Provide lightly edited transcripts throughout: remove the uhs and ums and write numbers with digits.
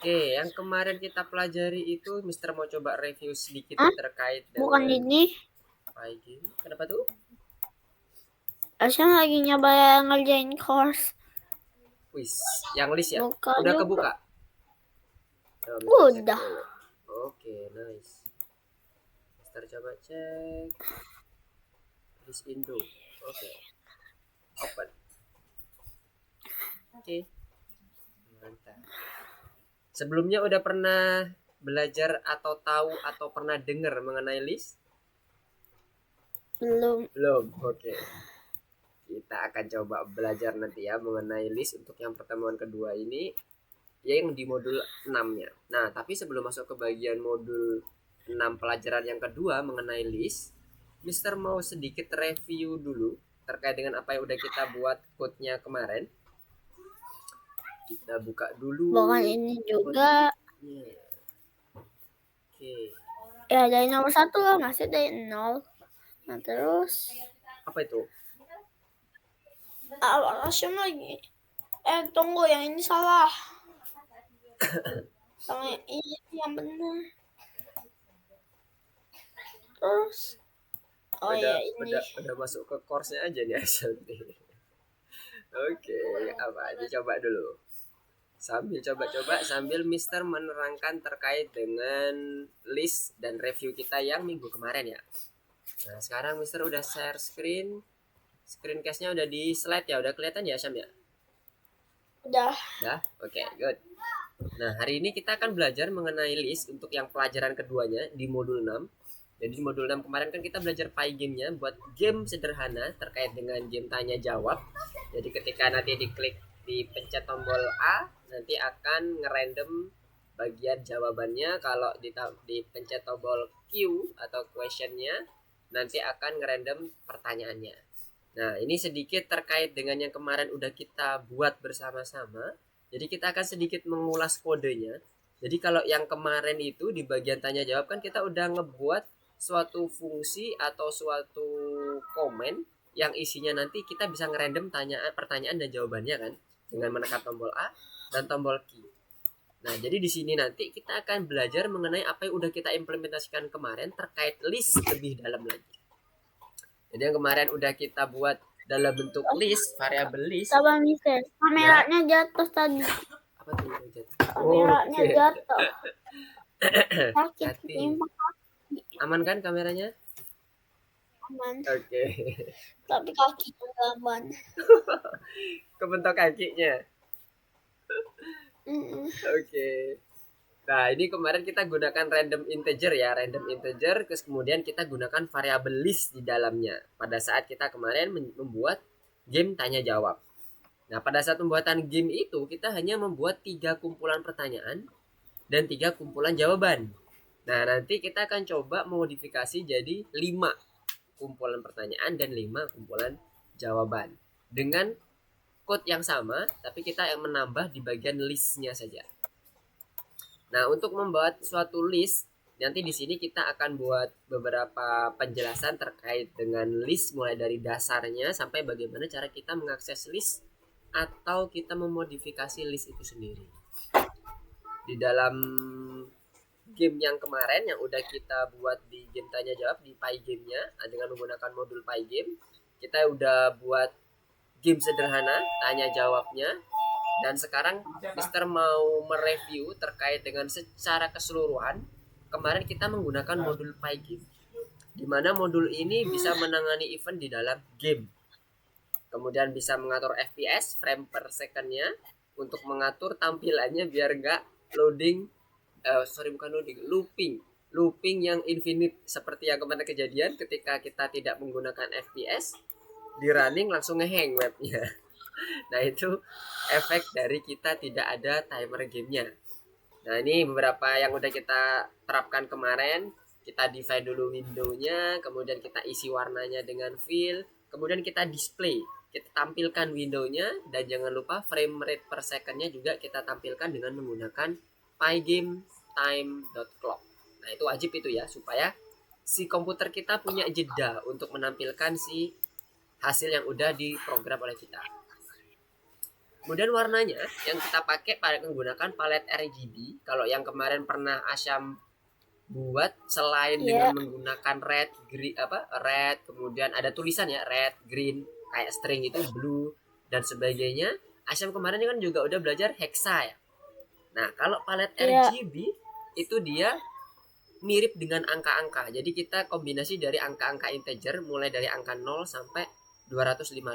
Oke, yang kemarin kita pelajari itu Mister mau coba review sedikit Ah, terkait bukan dengan ini. Game. Kenapa tuh? Asya lagi nyoba ngerjain course. Wis, yang list ya? Buka Udah juga. kebuka? Coba Mister cek Udah. dulu. Oke, nice. Mister coba cek list Indo. Oke, open. Oke, mantap. Sebelumnya udah pernah belajar atau tahu atau pernah dengar mengenai list? Belum. Belum. Oke. Kita akan coba belajar nanti ya mengenai list untuk yang pertemuan kedua ini, ya yang di modul 6-nya. Nah, tapi sebelum masuk ke bagian modul 6 pelajaran yang kedua mengenai list, Mister mau sedikit review dulu terkait dengan apa yang udah kita buat code-nya kemarin. Kita buka Bukan dulu ini juga. code-nya. Oke. Ya dari nomor 1 lah, masih dari 0. Nah terus Apa itu? Asya lagi. Tunggu, yang ini salah. Yang ini yang benar. Terus Udah ya ini. udah masuk ke course-nya aja nih asal nih. Oke, apa aja coba dulu. Sambil coba-coba sambil Mister menerangkan terkait dengan list dan review kita yang minggu kemarin ya. Nah, sekarang Mister udah share screen. Screen case-nya udah di slide ya, udah kelihatan ya Syam ya? Udah. Udah? Oke, good. Nah, hari ini kita akan belajar mengenai list untuk yang pelajaran keduanya di modul 6. Jadi di modul 6 kemarin kan kita belajar game-nya buat game sederhana terkait dengan game tanya jawab. Jadi ketika nanti diklik dipencet tombol A, nanti akan ngerandom bagian jawabannya. Kalau dipencet tombol Q atau questionnya, nanti akan ngerandom pertanyaannya. Nah, ini sedikit terkait dengan yang kemarin udah kita buat bersama-sama. Jadi kita akan sedikit mengulas kodenya. Jadi kalau yang kemarin itu di bagian tanya jawab kan kita udah ngebuat suatu fungsi atau suatu komen yang isinya nanti kita bisa ngerandom pertanyaan dan jawabannya kan dengan menekan tombol A dan tombol Q. Nah, jadi di sini nanti kita akan belajar mengenai apa yang udah kita implementasikan kemarin terkait list lebih dalam lagi. Jadi yang kemarin udah kita buat dalam bentuk list, variabel list. Sabar Mister, Ya, kameranya jatuh tadi. apa tuh yang jatuh? Kameranya Oke. jatuh. Sakit. Hati. Timbang Aman kan kameranya? aman. Oke. Tapi kakinya nggak aman. Kebentuk kakinya. Oke. Nah, ini kemarin kita gunakan random integer ya, random integer, terus kemudian kita gunakan variabel list di dalamnya. Pada saat kita kemarin membuat game tanya jawab. Nah, pada saat pembuatan game itu kita hanya membuat 3 kumpulan pertanyaan dan 3 kumpulan jawaban. Nah, nanti kita akan coba modifikasi jadi 5 kumpulan pertanyaan dan 5 kumpulan jawaban. Dengan code yang sama, tapi kita yang menambah di bagian listnya saja. Nah, untuk membuat suatu list, nanti di sini kita akan buat beberapa penjelasan terkait dengan list mulai dari dasarnya sampai bagaimana cara kita mengakses list atau kita memodifikasi list itu sendiri. Di dalam game yang kemarin yang udah kita buat di game tanya jawab di PyGame-nya dengan menggunakan modul PyGame, kita udah buat game sederhana tanya jawabnya. Dan sekarang Mister mau mereview terkait dengan secara keseluruhan. Kemarin kita menggunakan modul PyGame, di mana modul ini bisa menangani event di dalam game. Kemudian bisa mengatur FPS frame per secondnya untuk mengatur tampilannya biar nggak loading, bukan loading, looping yang infinite seperti yang kemarin kejadian ketika kita tidak menggunakan FPS, di running langsung ngehang webnya. Nah, itu efek dari kita tidak ada timer gamenya. Nah, ini beberapa yang udah kita terapkan kemarin. Kita define dulu windownya, kemudian kita isi warnanya dengan fill, kemudian kita display, kita tampilkan windownya, dan jangan lupa frame rate per secondnya juga kita tampilkan dengan menggunakan pygametime.clock. Nah, itu wajib itu ya, supaya si komputer kita punya jeda untuk menampilkan si hasil yang udah diprogram oleh kita. Kemudian warnanya yang kita pakai menggunakan palet RGB. Kalau yang kemarin pernah Asyam buat, selain dengan menggunakan red, green, red, kemudian ada tulisan ya, red, green, kayak string itu blue dan sebagainya. Asyam kemarin kan juga udah belajar hexa ya. Nah, kalau palet RGB itu dia mirip dengan angka-angka. Jadi kita kombinasi dari angka-angka integer mulai dari angka 0 sampai 255.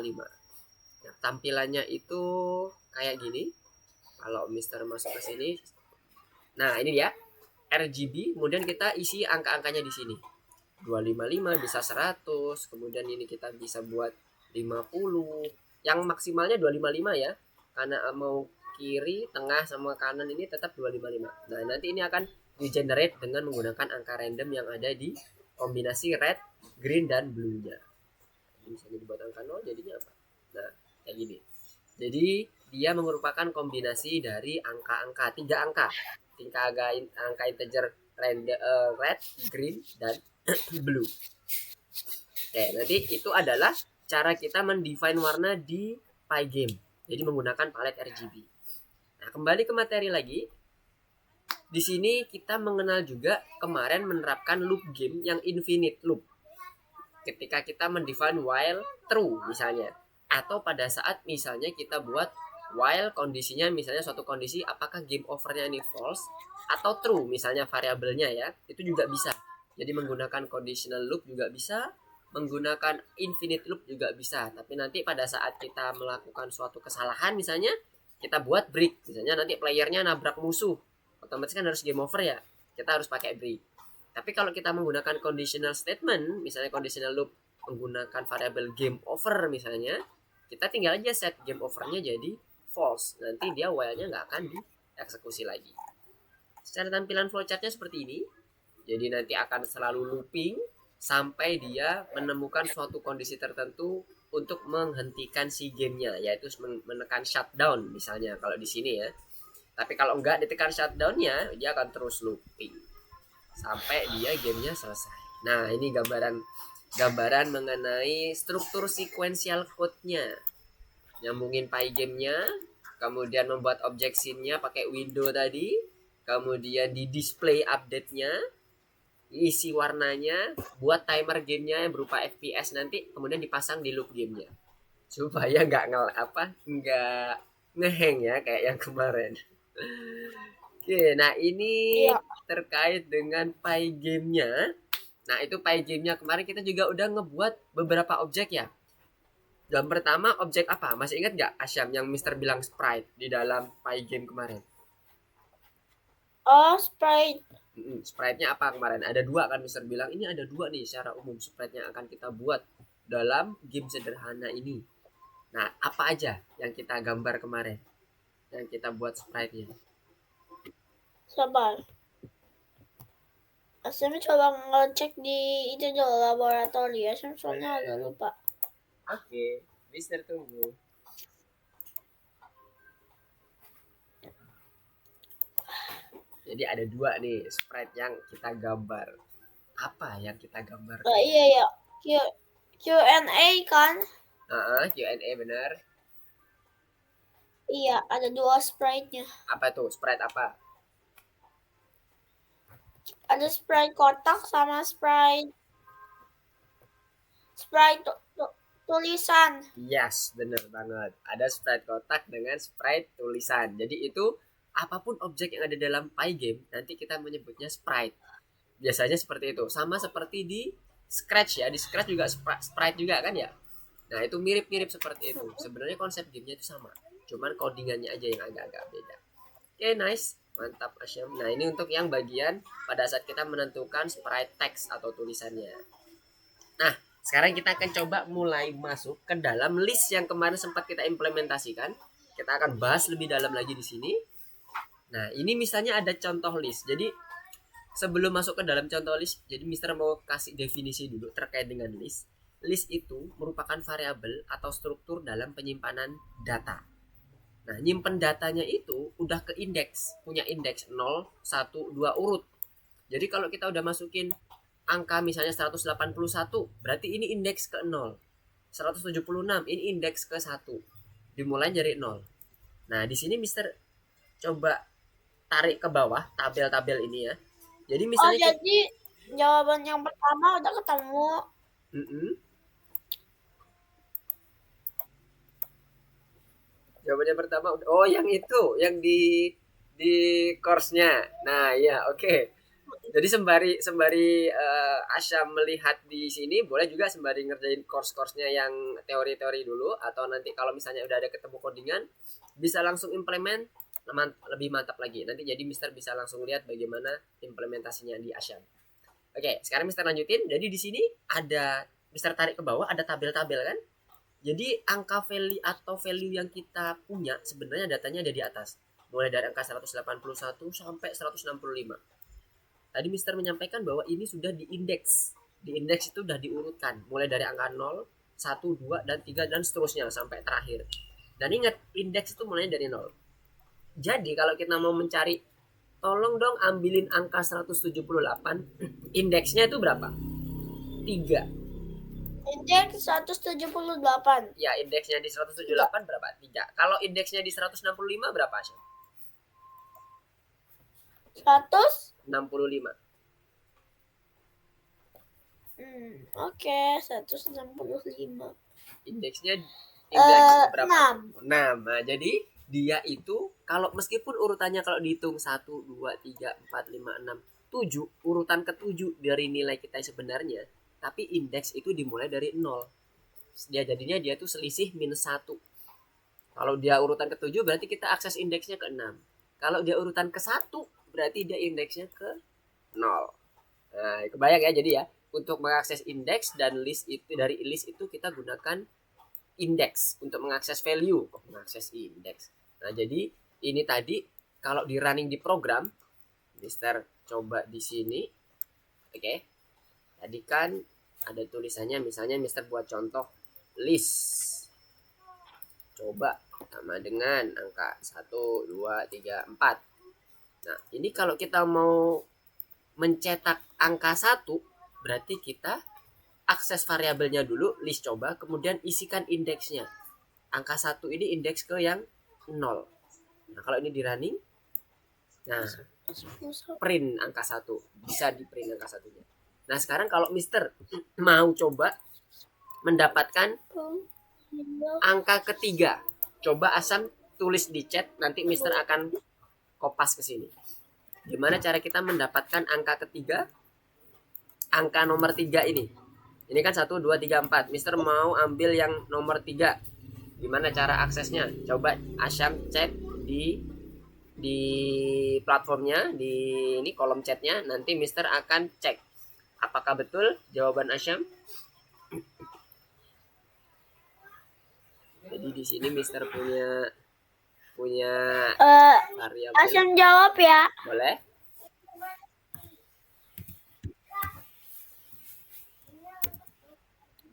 Nah, tampilannya itu kayak gini. Kalau Mister masuk ke sini. Nah, ini dia RGB, kemudian kita isi angka-angkanya di sini. 255 bisa 100, kemudian ini kita bisa buat 50. Yang maksimalnya 255 ya. Karena mau kiri, tengah sama kanan ini tetap 255. Nah, nanti ini akan di-generate dengan menggunakan angka random yang ada di kombinasi red, green dan blue-nya. Misalnya dibuat angka 0 jadinya apa? Nah, kayak gini. Jadi dia merupakan kombinasi dari angka-angka, 3 angka. Angka integer red, green, dan blue. Oke, nanti itu adalah cara kita mendefine warna di Pygame. Jadi menggunakan palet RGB. Nah, kembali ke materi lagi. Di sini kita mengenal juga kemarin menerapkan loop game yang infinite loop. Ketika kita mendefine while true misalnya. Atau pada saat misalnya kita buat while kondisinya misalnya suatu kondisi apakah game overnya ini false atau true misalnya variabelnya ya, itu juga bisa. Jadi menggunakan conditional loop juga bisa, menggunakan infinite loop juga bisa. Tapi nanti pada saat kita melakukan suatu kesalahan misalnya kita buat break, misalnya nanti playernya nabrak musuh, otomatis kan harus game over ya, kita harus pakai break. Tapi kalau kita menggunakan conditional statement, misalnya conditional loop menggunakan variabel game over misalnya, kita tinggal aja set game overnya jadi false. Nanti dia while-nya nggak akan dieksekusi lagi. Secara tampilan flowchartnya seperti ini. Jadi nanti akan selalu looping sampai dia menemukan suatu kondisi tertentu untuk menghentikan si gamenya, yaitu menekan shutdown misalnya kalau di sini ya. Tapi kalau nggak ditekan shutdownnya, dia akan terus looping sampai dia gamenya selesai. Nah, ini gambaran mengenai struktur sequential code-nya. Nyambungin Pygame-nya, kemudian membuat objek scene-nya pakai window tadi, kemudian di display update-nya, isi warnanya, buat timer gamenya yang berupa FPS nanti, kemudian dipasang di loop gamenya supaya nggak ngehang ya kayak yang kemarin. Oke, nah ini terkait dengan Pygame-nya. Nah, itu Pygame-nya kemarin kita juga udah ngebuat beberapa objek ya. Yang pertama objek apa? Masih ingat nggak Asyam yang Mister bilang sprite di dalam Pygame kemarin? Oh, sprite. Sprite-nya apa kemarin? Ada 2 kan Mister bilang. Ini ada 2 nih secara umum sprite-nya akan kita buat dalam game sederhana ini. Nah, apa aja yang kita gambar kemarin? Yang kita buat sprite-nya. Sabar. Asyam coba ngecek di itu dulu laboratori ya, soalnya agak lupa. Oke, Mister tunggu. Jadi ada 2 nih sprite yang kita gambar. Apa yang kita gambar? Iya ya, Q&A kan? Q&A benar. Iya, ada 2 sprite-nya. Apa tuh? Sprite apa? Ada sprite kotak sama sprite tulisan. Yes, bener banget. Ada sprite kotak dengan sprite tulisan. Jadi itu apapun objek yang ada dalam Pygame nanti kita menyebutnya sprite. Biasanya seperti itu. Sama seperti di Scratch ya. Di Scratch juga sprite juga kan ya. Nah, itu mirip-mirip seperti itu. Sebenarnya konsep gamenya itu sama. Cuman codingannya aja yang agak-agak beda. Oke, nice. Mantap Asyam. Nah, ini untuk yang bagian pada saat kita menentukan sprite text atau tulisannya. Nah, sekarang kita akan coba mulai masuk ke dalam list yang kemarin sempat kita implementasikan. Kita akan bahas lebih dalam lagi di sini. Nah, ini misalnya ada contoh list. Jadi, sebelum masuk ke dalam contoh list, jadi Mister mau kasih definisi dulu terkait dengan list. List itu merupakan variabel atau struktur dalam penyimpanan data. Nah, nyimpen datanya itu udah ke indeks, punya indeks 0, 1, 2 urut. Jadi kalau kita udah masukin angka misalnya 181, berarti ini indeks ke 0. 176, ini indeks ke 1. Dimulai dari 0. Nah, di sini Mister coba tarik ke bawah tabel-tabel ini ya. Jadi Oh, misalnya jadi jawaban yang pertama udah ketemu. Jawabannya pertama, oh yang itu, yang di course-nya. Nah, ya oke. Jadi sembari Asya melihat di sini, boleh juga sembari ngerjain course-course-nya yang teori-teori dulu, atau nanti kalau misalnya udah ada ketemu codingan, bisa langsung implement lebih mantap lagi. Nanti jadi Mister bisa langsung lihat bagaimana implementasinya di Asya. Oke, sekarang Mister lanjutin. Jadi di sini ada Mister tarik ke bawah ada tabel-tabel kan? Jadi angka value atau value yang kita punya sebenarnya datanya ada di atas. Mulai dari angka 181 sampai 165. Tadi Mister menyampaikan bahwa ini sudah diindeks. Di indeks itu sudah diurutkan mulai dari angka 0, 1, 2 dan 3 dan seterusnya sampai terakhir. Dan ingat, indeks itu mulai dari 0. Jadi kalau kita mau mencari, tolong dong ambilin angka 178. Indeksnya itu berapa? 3. Indeks 178. Ya, indeksnya di 178 berapa? 3. Kalau indeksnya di 165 berapa, Syah? 165. Oke, 165. Indeksnya indeks berapa? 6. Nah, jadi dia itu kalau meskipun urutannya kalau dihitung 1, 2, 3, 4, 5, 6, 7, urutan ke-7 dari nilai kita sebenarnya, tapi indeks itu dimulai dari 0. Dia tuh selisih minus 1. Kalau dia urutan ke-7 berarti kita akses indeksnya ke 6. Kalau dia urutan ke-1 berarti dia indeksnya ke 0. Nah, kebayang ya, jadi ya, untuk mengakses indeks dan list itu, dari list itu kita gunakan indeks untuk mengakses value, mengakses indeks. Nah, jadi ini tadi kalau di running di program, Mister coba di sini. Oke. Tadi kan ada tulisannya, misalnya Mister buat contoh list. Coba sama dengan angka 1, 2, 3, 4. Nah, ini kalau kita mau mencetak angka 1, berarti kita akses variabelnya dulu, list coba, kemudian isikan indeksnya. Angka 1 ini indeks ke yang 0. Nah, kalau ini di running, nah, print angka 1. Bisa di print angka 1-nya. Nah, sekarang kalau Mister mau coba mendapatkan angka ketiga, coba Asam tulis di chat, nanti Mister akan kopas ke sini. Gimana cara kita mendapatkan angka ketiga? Angka nomor 3 ini. Ini kan 1, 2, 3, 4. Mister mau ambil yang nomor 3. Gimana cara aksesnya? Coba Asyam cek di platformnya, di ini kolom chatnya. Nanti Mister akan cek apakah betul jawaban Asyam. Jadi di sini Mister punya variabel. Asyam jawab ya. Boleh?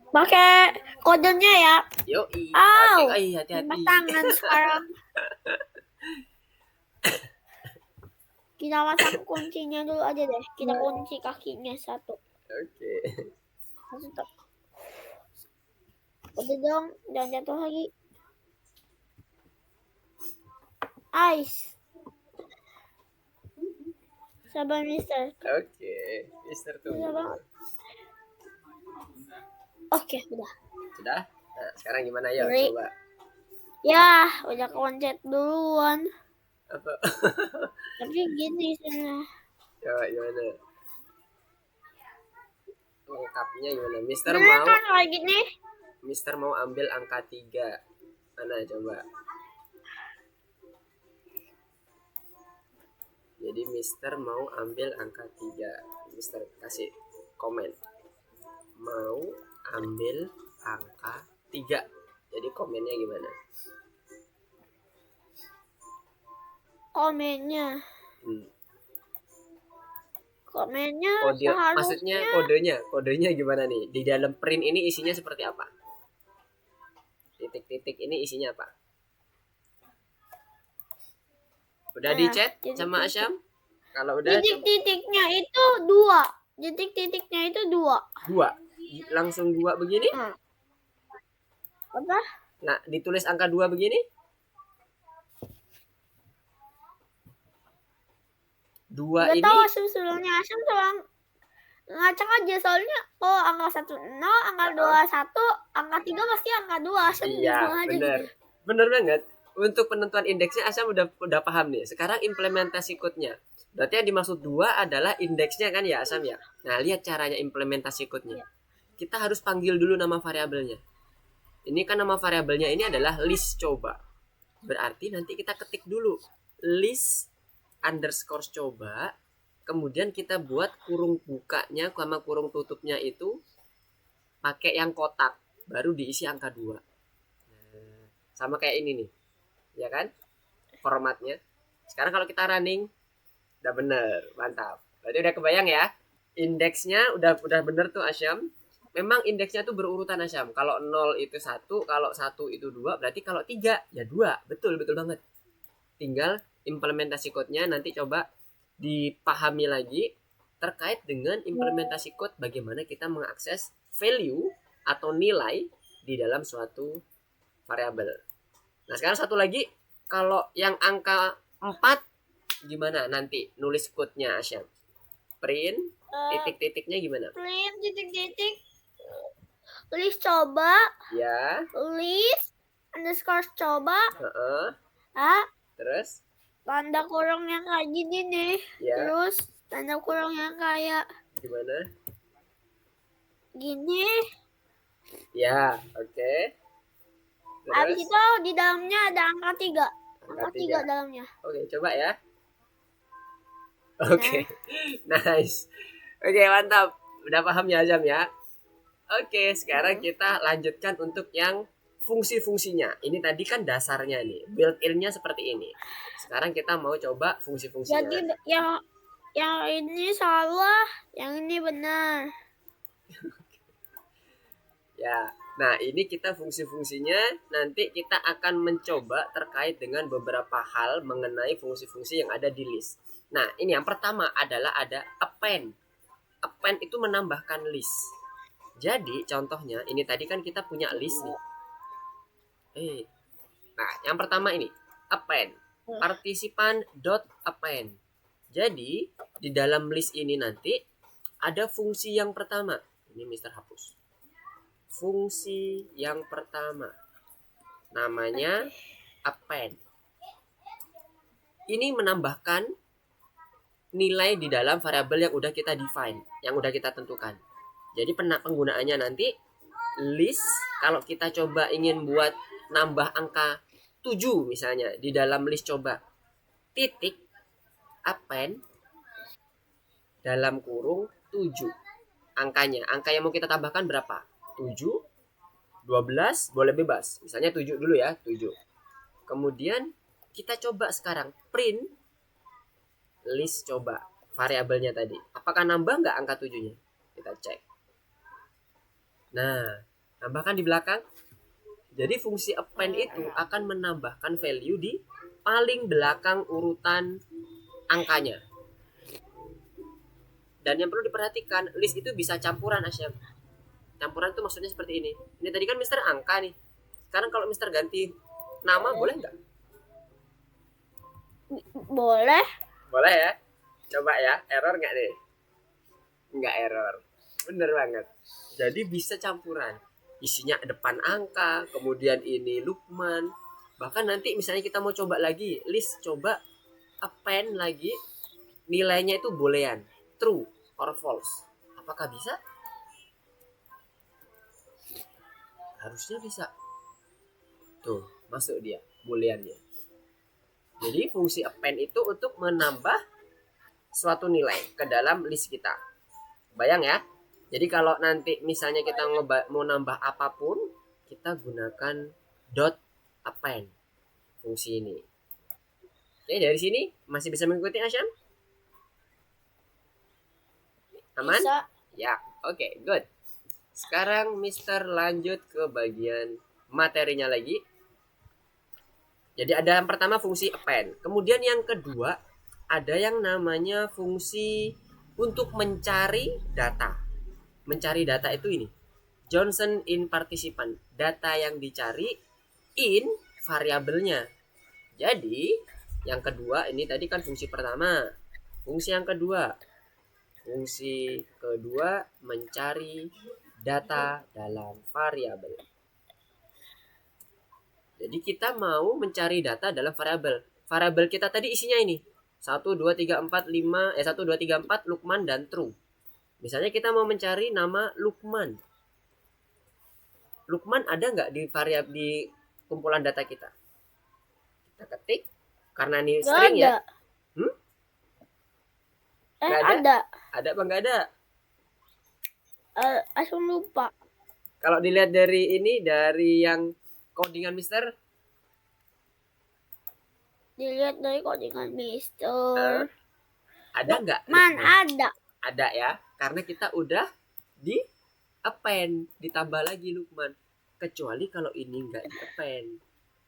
Pakai kodenya ya. Yoi. Hati-hati. Tangan sekarang. Kita pasang kuncinya dulu aja deh. Kita kunci kakinya 1. Oke. Udah dong, jangan jatuh lagi. Ice. Sabar Mister. Oke. Mister tunggu. Oke, udah. Sudah? Nah, sekarang gimana ya? Coba. Ya, udah koncet duluan. Apa? Tapi gini sana. Coba gimana? Lengkapnya gimana? Mister Bener mau kan kayak gini? Mister mau ambil angka 3. Mana coba? Jadi Mister mau ambil angka 3. Mister kasih komen. Mau ambil angka 3. Jadi komennya gimana? Komennya maksudnya kodenya gimana nih? Di dalam print ini isinya seperti apa? Titik-titik ini isinya apa? Udah di chat sama Asyam? Kalau udah, titik-titiknya itu 2. Titik-titiknya itu 2. 2. Langsung 2 begini? Apa? Nah, ditulis angka 2 begini? Dua Gak ini tahu asal-usulnya Asyam tuh ngacak aja, soalnya angka 1 0, angka 2 1, angka 3 pasti angka 2. Asyam iya, bingung aja bener. gitu. Bener banget. Untuk penentuan indeksnya Asyam udah paham nih. Sekarang implementasi code-nya. Berarti yang dimaksud 2 adalah indeksnya kan ya Asyam ya. Nah, lihat caranya implementasi code-nya. Kita harus panggil dulu nama variabelnya. Ini kan nama variabelnya ini adalah list coba. Berarti nanti kita ketik dulu list underscore coba. Kemudian kita buat kurung bukanya sama kurung tutupnya itu pakai yang kotak. Baru diisi angka 2. Nah, sama kayak ini nih. Ya kan? Formatnya. Sekarang kalau kita running, udah bener. Mantap. Berarti udah kebayang ya. Indeksnya udah bener tuh Asyam. Memang indeksnya tuh berurutan Asyam. Kalau 0 itu 1, kalau 1 itu 2, berarti kalau 3 ya 2. Betul banget. Tinggal implementasi code-nya nanti coba dipahami lagi terkait dengan implementasi code bagaimana kita mengakses value atau nilai di dalam suatu variabel. Nah, sekarang satu lagi, kalau yang angka 4 gimana nanti nulis code-nya Asyam? Print titik-titiknya gimana? Print titik-titik list coba, Ya. list underscore coba, Terus tanda kurung yang kayak gini nih. ya. Terus tanda kurung yang kayak Gimana? Gini. Ya, oke. Habis Terus itu di dalamnya ada angka 3. Angka 3 dalamnya. Oke, coba ya. Oke. Nice. Oke, mantap. Udah paham ya Azam ya? Oke, sekarang kita lanjutkan untuk yang fungsi-fungsinya. Ini tadi kan dasarnya nih, built-in-nya seperti ini. Sekarang kita mau coba fungsi-fungsinya. Jadi yang ini salah, yang ini benar. Ya, nah ini kita fungsi-fungsinya. Nanti kita akan mencoba terkait dengan beberapa hal mengenai fungsi-fungsi yang ada di list. Nah, ini yang pertama adalah ada append. Append itu menambahkan list. Jadi contohnya ini tadi kan kita punya list nih. Nah, yang pertama ini append. Partisipan dot append. Jadi di dalam list ini nanti ada fungsi yang pertama. Ini Mister hapus. Fungsi yang pertama namanya append. Ini menambahkan nilai di dalam variabel yang udah kita define, yang udah kita tentukan. Jadi penggunaannya nanti list, kalau kita coba ingin buat nambah angka 7 misalnya di dalam list coba, titik append dalam kurung 7 angkanya. Angka yang mau kita tambahkan berapa? 7, 12, boleh bebas. Misalnya 7 dulu ya, 7. Kemudian kita coba sekarang print list coba variabelnya tadi. Apakah nambah nggak angka 7-nya? Kita cek. Nah, tambahkan di belakang. Jadi fungsi append itu akan menambahkan value di paling belakang urutan angkanya. Dan yang perlu diperhatikan, list itu bisa campuran Asyam. Campuran itu maksudnya seperti ini. Ini tadi kan Mister angka nih. Sekarang kalau Mister ganti nama boleh nggak? Boleh. Boleh ya. Coba ya, error nggak nih? Nggak error. Bener banget. Jadi bisa campuran. Isinya depan angka, kemudian ini Lukman. Bahkan nanti misalnya kita mau coba lagi, list coba append lagi, nilainya itu boolean, true or false. Apakah bisa? Harusnya bisa. Tuh, masuk dia booleannya. Jadi fungsi append itu untuk menambah suatu nilai ke dalam list kita. Bayang ya. Jadi kalau nanti misalnya kita mau nambah apapun, kita gunakan dot append fungsi ini. Oke, dari sini masih bisa mengikuti Asyam? Aman? Bisa. Ya, oke, good. Sekarang Mister lanjut ke bagian materinya lagi. Jadi ada yang pertama fungsi append. Kemudian yang kedua ada yang namanya fungsi untuk mencari data. Mencari data itu ini. Johnson in participant. Data yang dicari in variabelnya. Jadi yang kedua ini tadi kan fungsi pertama. Fungsi yang kedua. Fungsi kedua mencari data dalam variabel. Jadi kita mau mencari data dalam variabel. Variabel kita tadi isinya ini. 1 2 3 4 5 1 2 3 4 Lukman dan true. Misalnya kita mau mencari nama Lukman. Lukman ada nggak di variabel di kumpulan data kita? Kita ketik karena ini Nggak string ada. ya. Ada. Ada apa nggak ada? Langsung lupa. Kalau dilihat dari ini, dari yang codingan Mister, Dilihat dari codingan Mister. ada nggak? Ada. Ada ya, karena kita udah di append, ditambah lagi Lukman. Kecuali kalau ini nggak di append,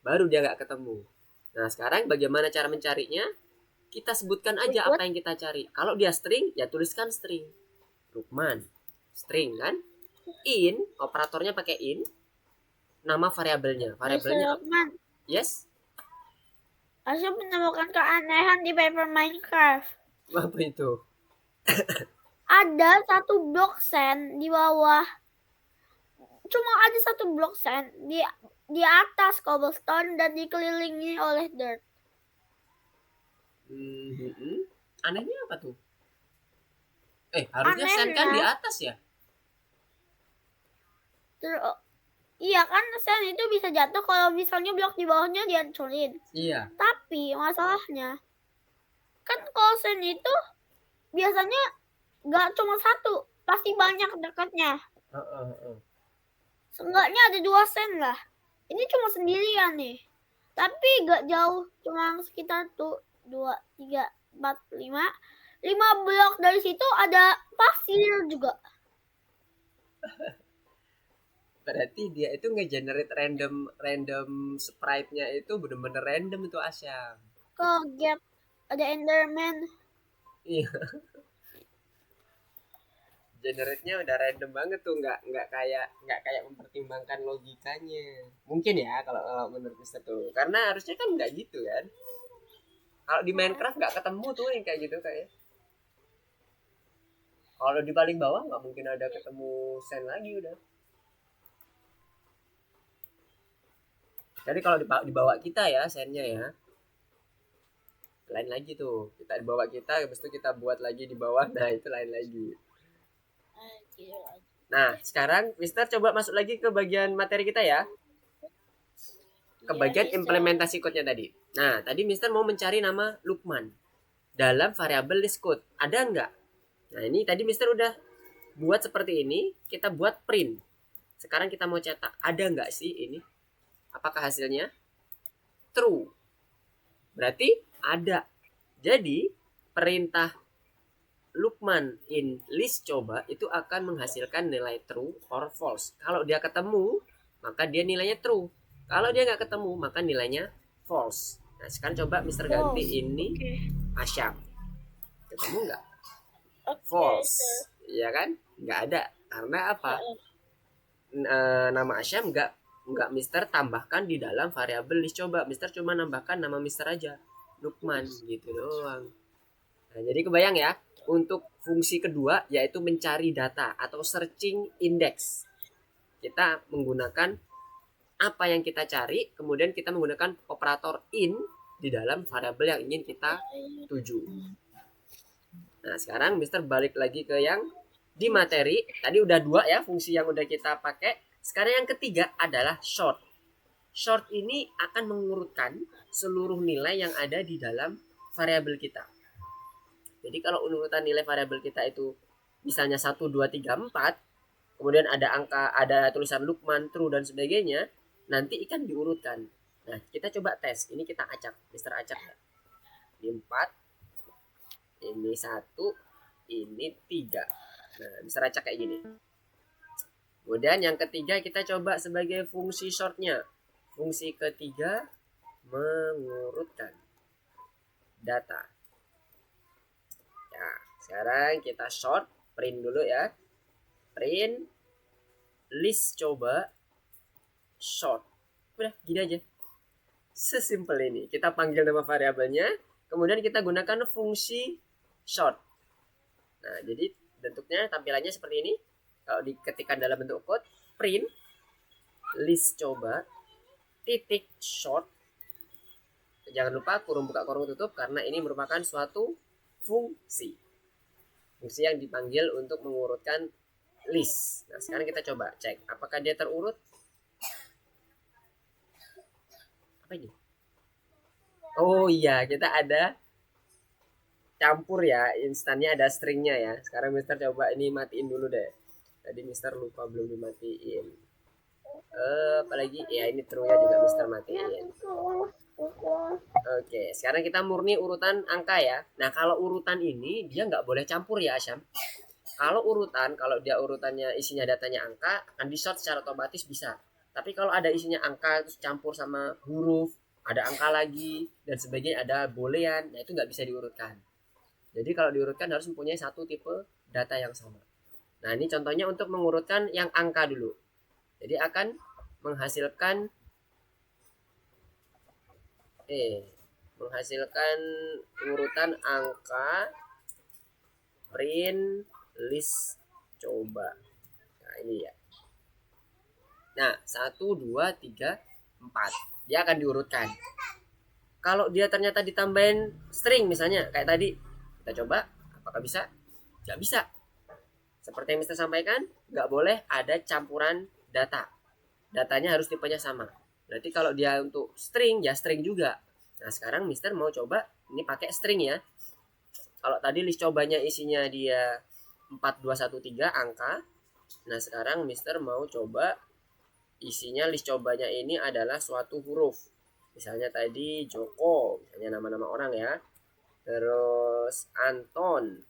baru dia nggak ketemu. Nah sekarang bagaimana cara mencarinya? Kita sebutkan aja apa yang kita cari. Kalau dia string, ya tuliskan string. Lukman, string kan? In, operatornya pakai in. Nama variabelnya. Variabelnya Lukman. Yes. Saya menemukan keanehan di paper Minecraft. Apa itu? Ada satu blok sand di bawah. Cuma ada satu blok sand di atas cobblestone dan dikelilingi oleh dirt. Anehnya apa tuh? Harusnya sand kan di atas ya? Iya kan, sand itu bisa jatuh kalau misalnya blok di bawahnya dihancurin. Iya. Tapi masalahnya kan kalau sand itu biasanya nggak cuma satu, pasti banyak dekatnya. Seenggaknya ada 2 sand lah. Ini cuma sendirian nih. Tapi nggak jauh, cuma sekitar tuh 2, 3, 4, 5 blok dari situ ada pasir juga. Berarti dia itu nge-generate random sprite-nya itu bener-bener random itu Asyam. Kaget, ada Enderman. Iya. Generate-nya udah random banget tuh, nggak kayak mempertimbangkan logikanya. Mungkin ya kalau menurut Mister tuh. Karena harusnya kan nggak gitu kan. Kalau di Minecraft nggak ketemu tuh yang kayak gitu kayak. Kalau di paling bawah nggak mungkin ada ketemu sand lagi udah. Jadi kalau dibawa kita ya sandnya ya, lain lagi tuh. Kita dibawa kita, habis itu kita buat lagi di bawah. Nah itu lain lagi. Nah sekarang Mister coba masuk lagi ke bagian materi kita ya. Ke bagian implementasi code-nya tadi. Nah tadi Mister mau mencari nama Lukman dalam variabel list code. Ada nggak? Nah ini tadi Mister udah buat seperti ini. Kita buat print. Sekarang kita mau cetak. Ada nggak sih ini? Apakah hasilnya true? Berarti ada. Jadi perintah Lukman in list coba itu akan menghasilkan nilai true or false. Kalau dia ketemu, maka dia nilainya true. Kalau dia nggak ketemu, maka nilainya false. Nah sekarang coba Mister ganti ini Asyam. Ketemu nggak? False. Iya kan? Nggak ada. Karena apa? Nama Asyam nggak Mister tambahkan di dalam variabel list coba. Mister cuma nambahkan nama Mister aja, Lukman gitu doang. Nah, jadi kebayang ya, untuk fungsi kedua yaitu mencari data atau searching index. Kita menggunakan apa yang kita cari, kemudian kita menggunakan operator in di dalam variabel yang ingin kita tuju. Nah, sekarang Mister balik lagi ke yang di materi. Tadi udah 2 ya fungsi yang udah kita pakai. Sekarang yang ketiga adalah sort. Sort ini akan mengurutkan seluruh nilai yang ada di dalam variabel kita. Jadi kalau urutan nilai variabel kita itu misalnya 1, 2, 3, 4, kemudian ada tulisan Lukman, true dan sebagainya, nanti ikan diurutkan. Nah, kita coba tes. Ini kita acak, Mister acak. Ini 4, ini 1, ini 3. Nah, Mister acak kayak gini. Kemudian yang ketiga kita coba sebagai fungsi shortnya. Fungsi ketiga mengurutkan data. Ya, sekarang kita short, print dulu ya. Print list coba short. Udah gini aja. Sesimpel ini. Kita panggil nama variabelnya, kemudian kita gunakan fungsi short. Nah, jadi bentuknya tampilannya seperti ini. Kalau diketikkan dalam bentuk code, print list coba titik short. Jangan lupa kurung buka kurung tutup karena ini merupakan suatu fungsi. Fungsi yang dipanggil untuk mengurutkan list. Nah, sekarang kita coba cek apakah dia terurut. Apa ini? Oh iya, kita ada campur ya, instannya ada stringnya ya. Sekarang Mister coba ini matiin dulu deh. Tadi Mister lupa belum dimatiin. Apalagi ya ini true ya juga Mister matiin. Oke, sekarang kita murni urutan angka ya. Nah, kalau urutan ini dia nggak boleh campur ya, Asyam. Kalau dia urutannya isinya datanya angka, akan di sort secara otomatis bisa. Tapi kalau ada isinya angka terus campur sama huruf, ada angka lagi dan sebagainya, ada boolean, nah itu nggak bisa diurutkan. Jadi kalau diurutkan harus mempunyai satu tipe data yang sama. Nah, ini contohnya untuk mengurutkan yang angka dulu. Jadi akan menghasilkan urutan angka print list coba. Nah, ini ya. Nah, 1, 2, 3, 4. Dia akan diurutkan. Kalau dia ternyata ditambahin string misalnya kayak tadi, kita coba apakah bisa? Nggak bisa. Seperti yang Mister sampaikan, nggak boleh ada campuran data. Datanya harus tipenya sama. Berarti kalau dia untuk string, ya string juga. Nah, sekarang Mister mau coba ini pakai string ya. Kalau tadi list cobanya isinya dia 4213 angka. Nah, sekarang Mister mau coba isinya list cobanya ini adalah suatu huruf. Misalnya tadi Joko, misalnya nama-nama orang ya. Terus Anton,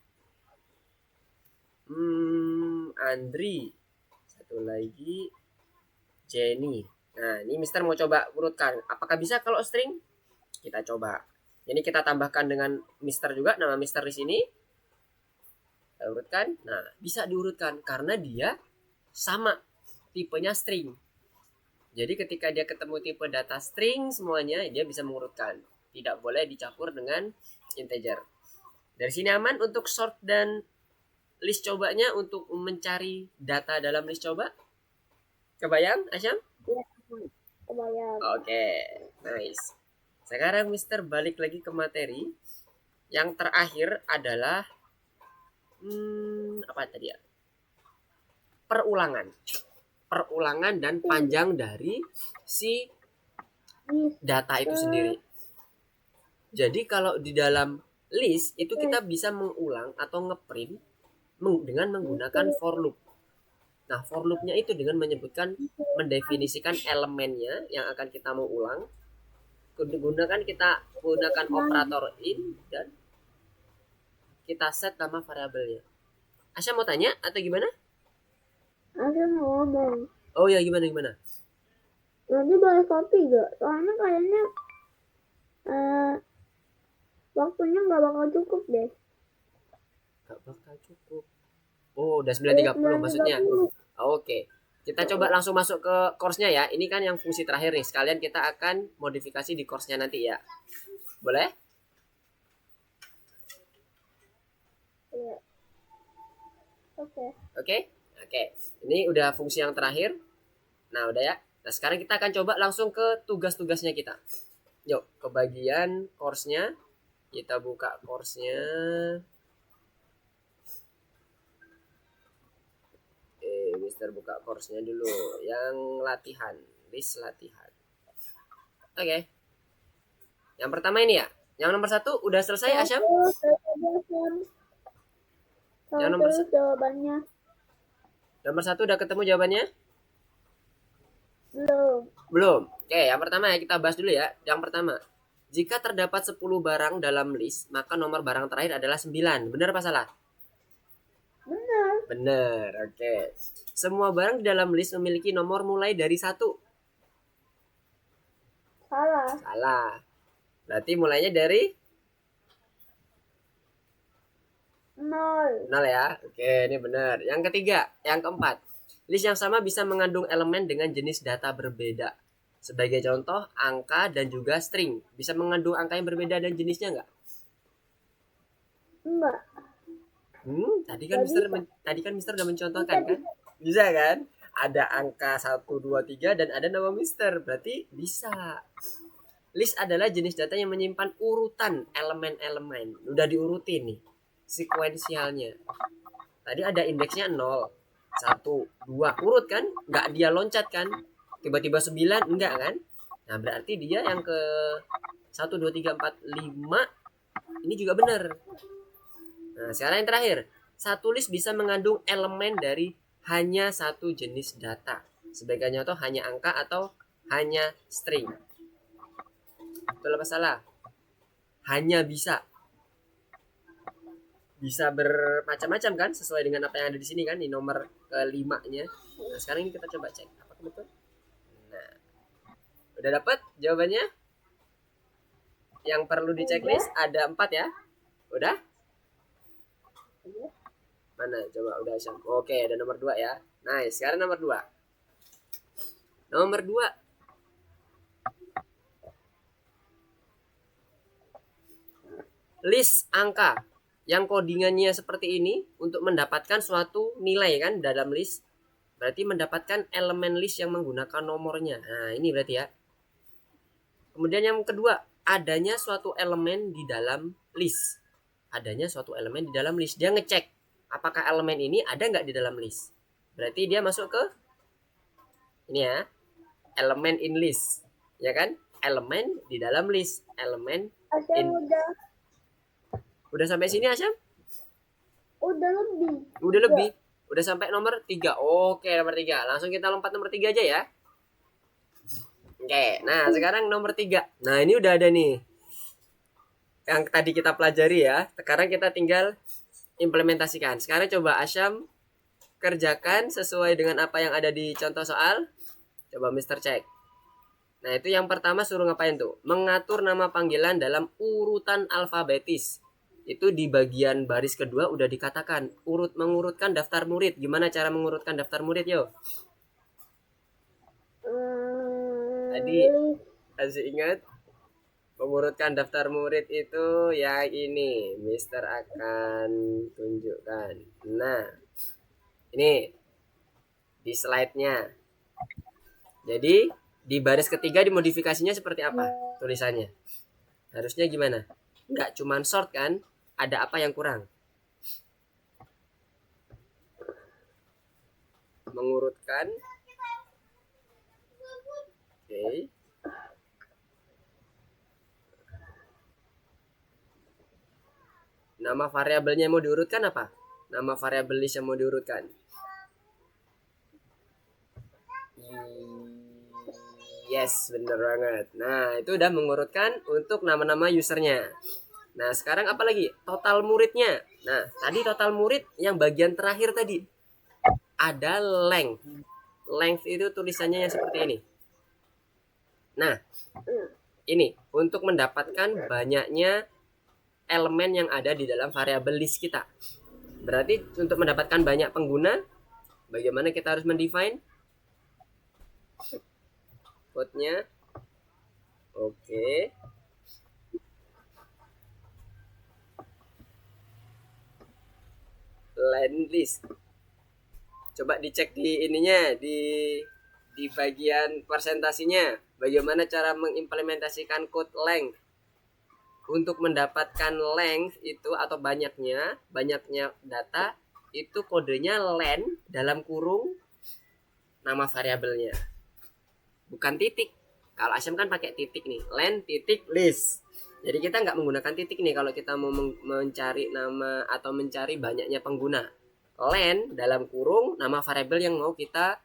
Andri, satu lagi Jenny. Nah, ini Mister mau coba urutkan. Apakah bisa kalau string? Kita coba. Ini kita tambahkan dengan Mister juga, nama Mister di sini. Kita urutkan. Nah, bisa diurutkan karena dia sama tipenya string. Jadi ketika dia ketemu tipe data string semuanya, dia bisa mengurutkan. Tidak boleh dicampur dengan integer. Dari sini aman untuk sort dan list cobanya untuk mencari data dalam list coba? Kebayang, Asyam? Ya, kebayang. Oke, nice. Sekarang Mister balik lagi ke materi. Yang terakhir adalah apa tadi ya? Perulangan dan panjang dari si data itu sendiri. Jadi kalau di dalam list itu kita bisa mengulang atau ngeprint dengan menggunakan for loop. Nah, for loopnya itu dengan mendefinisikan elemennya yang akan kita mau ulang. Kita gunakan operator in dan kita set nama variabelnya. Asya mau tanya atau gimana? Aku mau ngomong. Oh ya, gimana? Nanti boleh copy gak? Soalnya kayaknya waktunya nggak bakal cukup deh. Gak bakal cukup. Oh, udah 9.30 maksudnya. Oke. Kita coba langsung masuk ke course-nya ya. Ini kan yang fungsi terakhir nih. Sekalian kita akan modifikasi di course-nya nanti ya. Boleh? Iya. Oke. Ini udah fungsi yang terakhir. Nah, udah ya. Nah, sekarang kita akan coba langsung ke tugas-tugasnya kita. Yuk, ke bagian course-nya. Kita buka course-nya. Mister buka course-nya dulu. Yang latihan. List latihan. Oke. Yang pertama ini ya. Yang nomor 1 udah selesai, Asyam? Yang nomor jawabannya. Nomor 1 udah ketemu jawabannya? Belum. Oke, yang pertama ya kita bahas dulu ya. Yang pertama. Jika terdapat 10 barang dalam list, maka nomor barang terakhir adalah 9. Benar apa salah? Benar, oke. Semua barang di dalam list memiliki nomor mulai dari 1. Salah. Berarti mulainya dari 0 ya. Oke, ini benar. Yang ketiga, yang keempat. List yang sama bisa mengandung elemen dengan jenis data berbeda. Sebagai contoh, angka dan juga string. Bisa mengandung angka yang berbeda dan jenisnya nggak? Enggak. Tadi kan Nggak Mister bisa. tadi kan Mister udah mencontohkan Bisa, kan? bisa. Bisa kan? Ada angka 1, 2, 3 dan ada nama Mister. Berarti bisa. List adalah jenis data yang menyimpan urutan elemen-elemen. Udah diurutin nih sekuensialnya. Tadi ada indeksnya 0, 1, 2. Urut kan? Nggak dia loncat kan? Tiba-tiba 9 enggak kan? Nah, berarti dia yang ke 1, 2, 3, 4, 5 ini juga benar. Nah, sekarang yang terakhir. Satu list bisa mengandung elemen dari hanya satu jenis data. Sebagai contoh hanya angka atau hanya string. Betul apa salah? Hanya bisa bermacam-macam kan sesuai dengan apa yang ada di sini kan di nomor kelimanya. Nah, sekarang ini kita coba cek apakah betul. Nah, udah dapat jawabannya? Yang perlu di Udah. checklist ada 4 ya. Udah? Udah. Mana? Coba udah Syam. Oke, ada nomor 2 ya. Nice, sekarang nomor 2. Nomor 2. List angka yang codingannya seperti ini untuk mendapatkan suatu nilai kan dalam list. Berarti mendapatkan elemen list yang menggunakan nomornya. Nah, ini berarti ya. Kemudian yang kedua, adanya suatu elemen di dalam list. Adanya suatu elemen di dalam list. Dia ngecek apakah elemen ini ada nggak di dalam list. Berarti dia masuk ke ini ya, elemen in list. Ya kan? Elemen di dalam list. Elemen Asam in. udah. Udah sampai sini Asyam? Udah lebih. Udah lebih. Udah sampai nomor 3. Oke, nomor 3. Langsung kita lompat nomor 3 aja ya. Oke, nah sekarang nomor 3. Nah, ini udah ada nih yang tadi kita pelajari ya. Sekarang kita tinggal implementasikan. Sekarang coba Asyam kerjakan sesuai dengan apa yang ada di contoh soal. Coba Mister cek. Nah, itu yang pertama suruh ngapain tuh? Mengatur nama panggilan dalam urutan alfabetis. Itu di bagian baris kedua udah dikatakan mengurutkan daftar murid. Gimana cara mengurutkan daftar murid yo? Tadi masih ingat? Mengurutkan daftar murid itu ya ini Mister akan tunjukkan. Nah, ini di slide-nya. Jadi di baris ketiga dimodifikasinya seperti apa tulisannya? Harusnya gimana? Nggak cuman short kan? Ada apa yang kurang? Mengurutkan. Oke. Nama variabelnya mau diurutkan apa? Nama variabel list yang mau diurutkan. Yes, bener banget. Nah, itu udah mengurutkan untuk nama-nama usernya. Nah, sekarang apa lagi? Total muridnya. Nah, tadi total murid yang bagian terakhir tadi. Ada length. Length itu tulisannya yang seperti ini. Nah, ini untuk mendapatkan banyaknya elemen yang ada di dalam variabel list kita. Berarti untuk mendapatkan banyak pengguna, bagaimana kita harus mendefine code-nya? Oke. Line list. Coba dicek di ininya di bagian presentasinya. Bagaimana cara mengimplementasikan code length? Untuk mendapatkan length itu atau banyaknya data itu kodenya len dalam kurung nama variabelnya. Bukan titik. Kalau Asyam kan pakai titik nih, len titik list. Jadi kita nggak menggunakan titik nih kalau kita mau mencari nama atau mencari banyaknya pengguna. Len dalam kurung nama variabel yang mau kita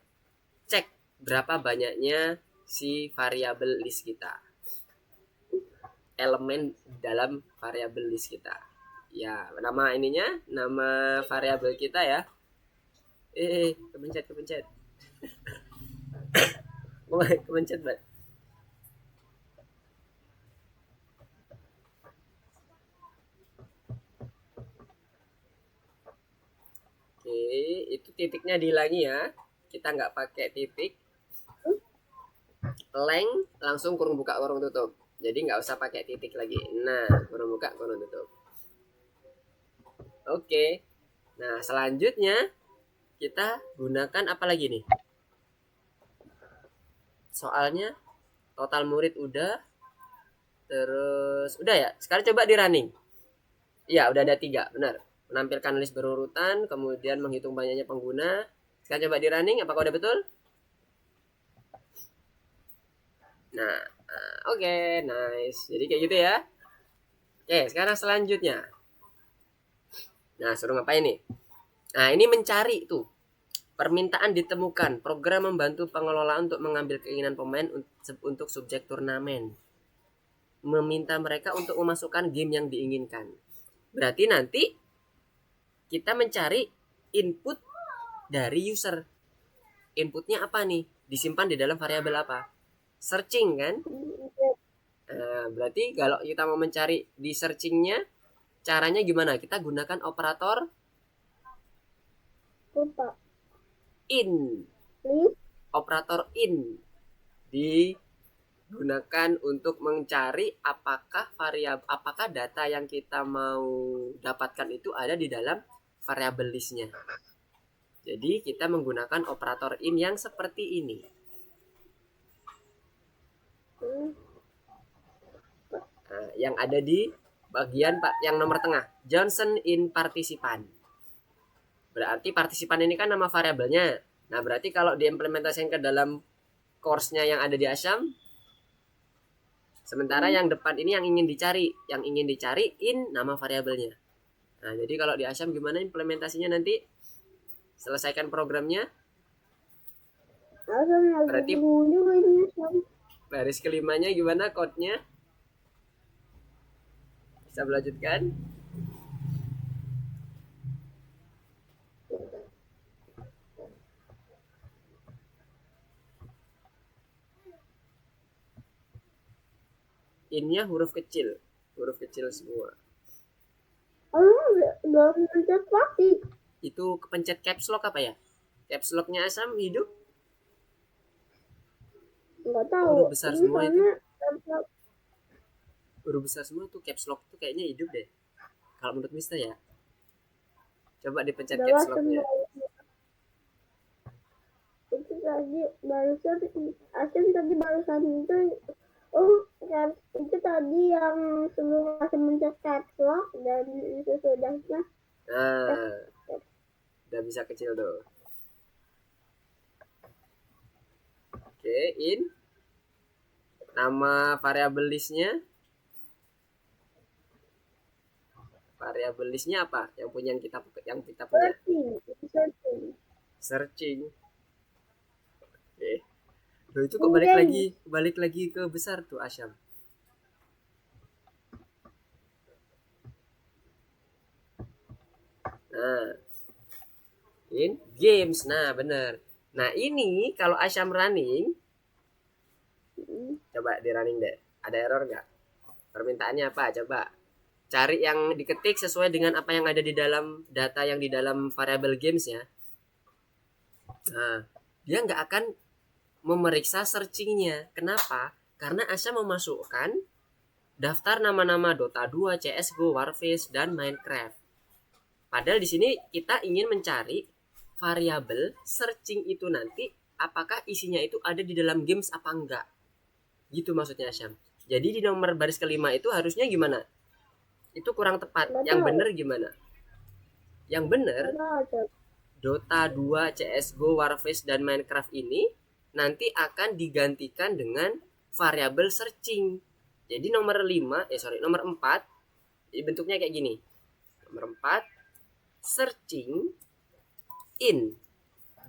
cek berapa banyaknya si variabel list kita. Elemen dalam variabel list kita. Ya, nama ininya, nama variabel kita ya. Kepencet. Kepencet, Mbak. Oke, itu titiknya dihilangi ya. Kita nggak pakai titik. Length langsung kurung buka kurung tutup. Jadi nggak usah pakai titik lagi. Nah, kurung buka kurung tutup. Oke. Nah, selanjutnya kita gunakan apa lagi nih? Soalnya total murid udah, terus udah ya. Sekarang coba di running. Iya, udah ada 3, benar. Menampilkan list berurutan, kemudian menghitung banyaknya pengguna. Sekarang coba di running, apakah udah betul? Nah, oke, nice. Jadi kayak gitu ya. Oke, sekarang selanjutnya. Nah, suruh ngapain nih? Nah, ini mencari tuh. Permintaan ditemukan. Program membantu pengelola untuk mengambil keinginan pemain untuk subjek turnamen. Meminta mereka untuk memasukkan game yang diinginkan. Berarti nanti kita mencari input dari user. Inputnya apa nih? Disimpan di dalam variabel apa? Searching kan? Nah, berarti kalau kita mau mencari di searchingnya, caranya gimana? Kita gunakan operator Lupa. in. Please. Operator in digunakan untuk mencari apakah data yang kita mau dapatkan itu ada di dalam variabel listnya. Jadi kita menggunakan operator in yang seperti ini. Nah, yang ada di bagian yang nomor tengah, Johnson in partisipan. Berarti partisipan ini kan nama variabelnya. Nah, berarti kalau diimplementasikan ke dalam course-nya yang ada di Asyam, sementara yang depan ini yang ingin dicari in nama variabelnya. Nah, jadi kalau di Asyam gimana implementasinya nanti? Selesaikan programnya. Berarti baris kelimanya gimana code-nya? Bisa melanjutkan? In-nya huruf kecil semua. Belum pencet pasti. Itu kepencet caps lock apa ya? Caps lock-nya Asam hidup? Enggak tahu. Huruf besar Ini semua itu. soalnya Huruf besar semua tuh caps lock tuh kayaknya hidup deh. Kalau menurut Mister ya. Coba dipencet caps lock-nya. Itu tadi barusan itu itu tadi yang sebelum masih mencet caps lock dan sesudahnya Nah, udah bisa kecil tuh. Oke, in. Nama variabel listnya. Variabel listnya apa? Yang kita punya. Searching. Oke. Loh, itu kok balik lagi ke besar tuh Asyam. Nah, in games. Nah, bener. Nah, ini kalau Asyam running, coba di running deh. Ada error nggak? Permintaannya apa? Coba cari yang diketik sesuai dengan apa yang ada di dalam data yang di dalam variabel games ya. Nah, dia nggak akan memeriksa searchingnya. Kenapa? Karena Asyam memasukkan daftar nama-nama Dota 2, CSGO, Warface, dan Minecraft. Padahal di sini kita ingin mencari variabel searching itu nanti apakah isinya itu ada di dalam games apa enggak. Gitu maksudnya Asyam. Jadi di nomor baris kelima itu harusnya gimana? Itu kurang tepat. Yang benar gimana? Yang benar Dota 2, CSGO, Warface, dan Minecraft ini nanti akan digantikan dengan variabel searching. Jadi nomor 4 bentuknya kayak gini. Nomor 4 searching in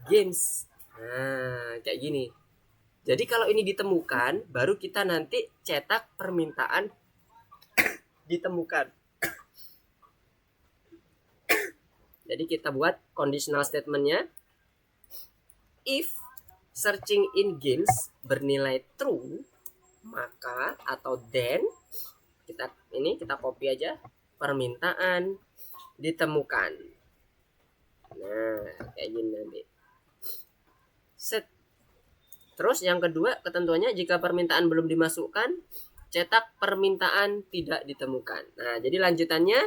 games. Nah, kayak gini. Jadi kalau ini ditemukan, baru kita nanti cetak permintaan ditemukan. Jadi kita buat conditional statementnya. If searching in games bernilai true, maka atau then kita copy aja permintaan ditemukan. Nah, kayak gini nanti. Set. Terus yang kedua ketentuannya jika permintaan belum dimasukkan, cetak permintaan tidak ditemukan. Nah, jadi lanjutannya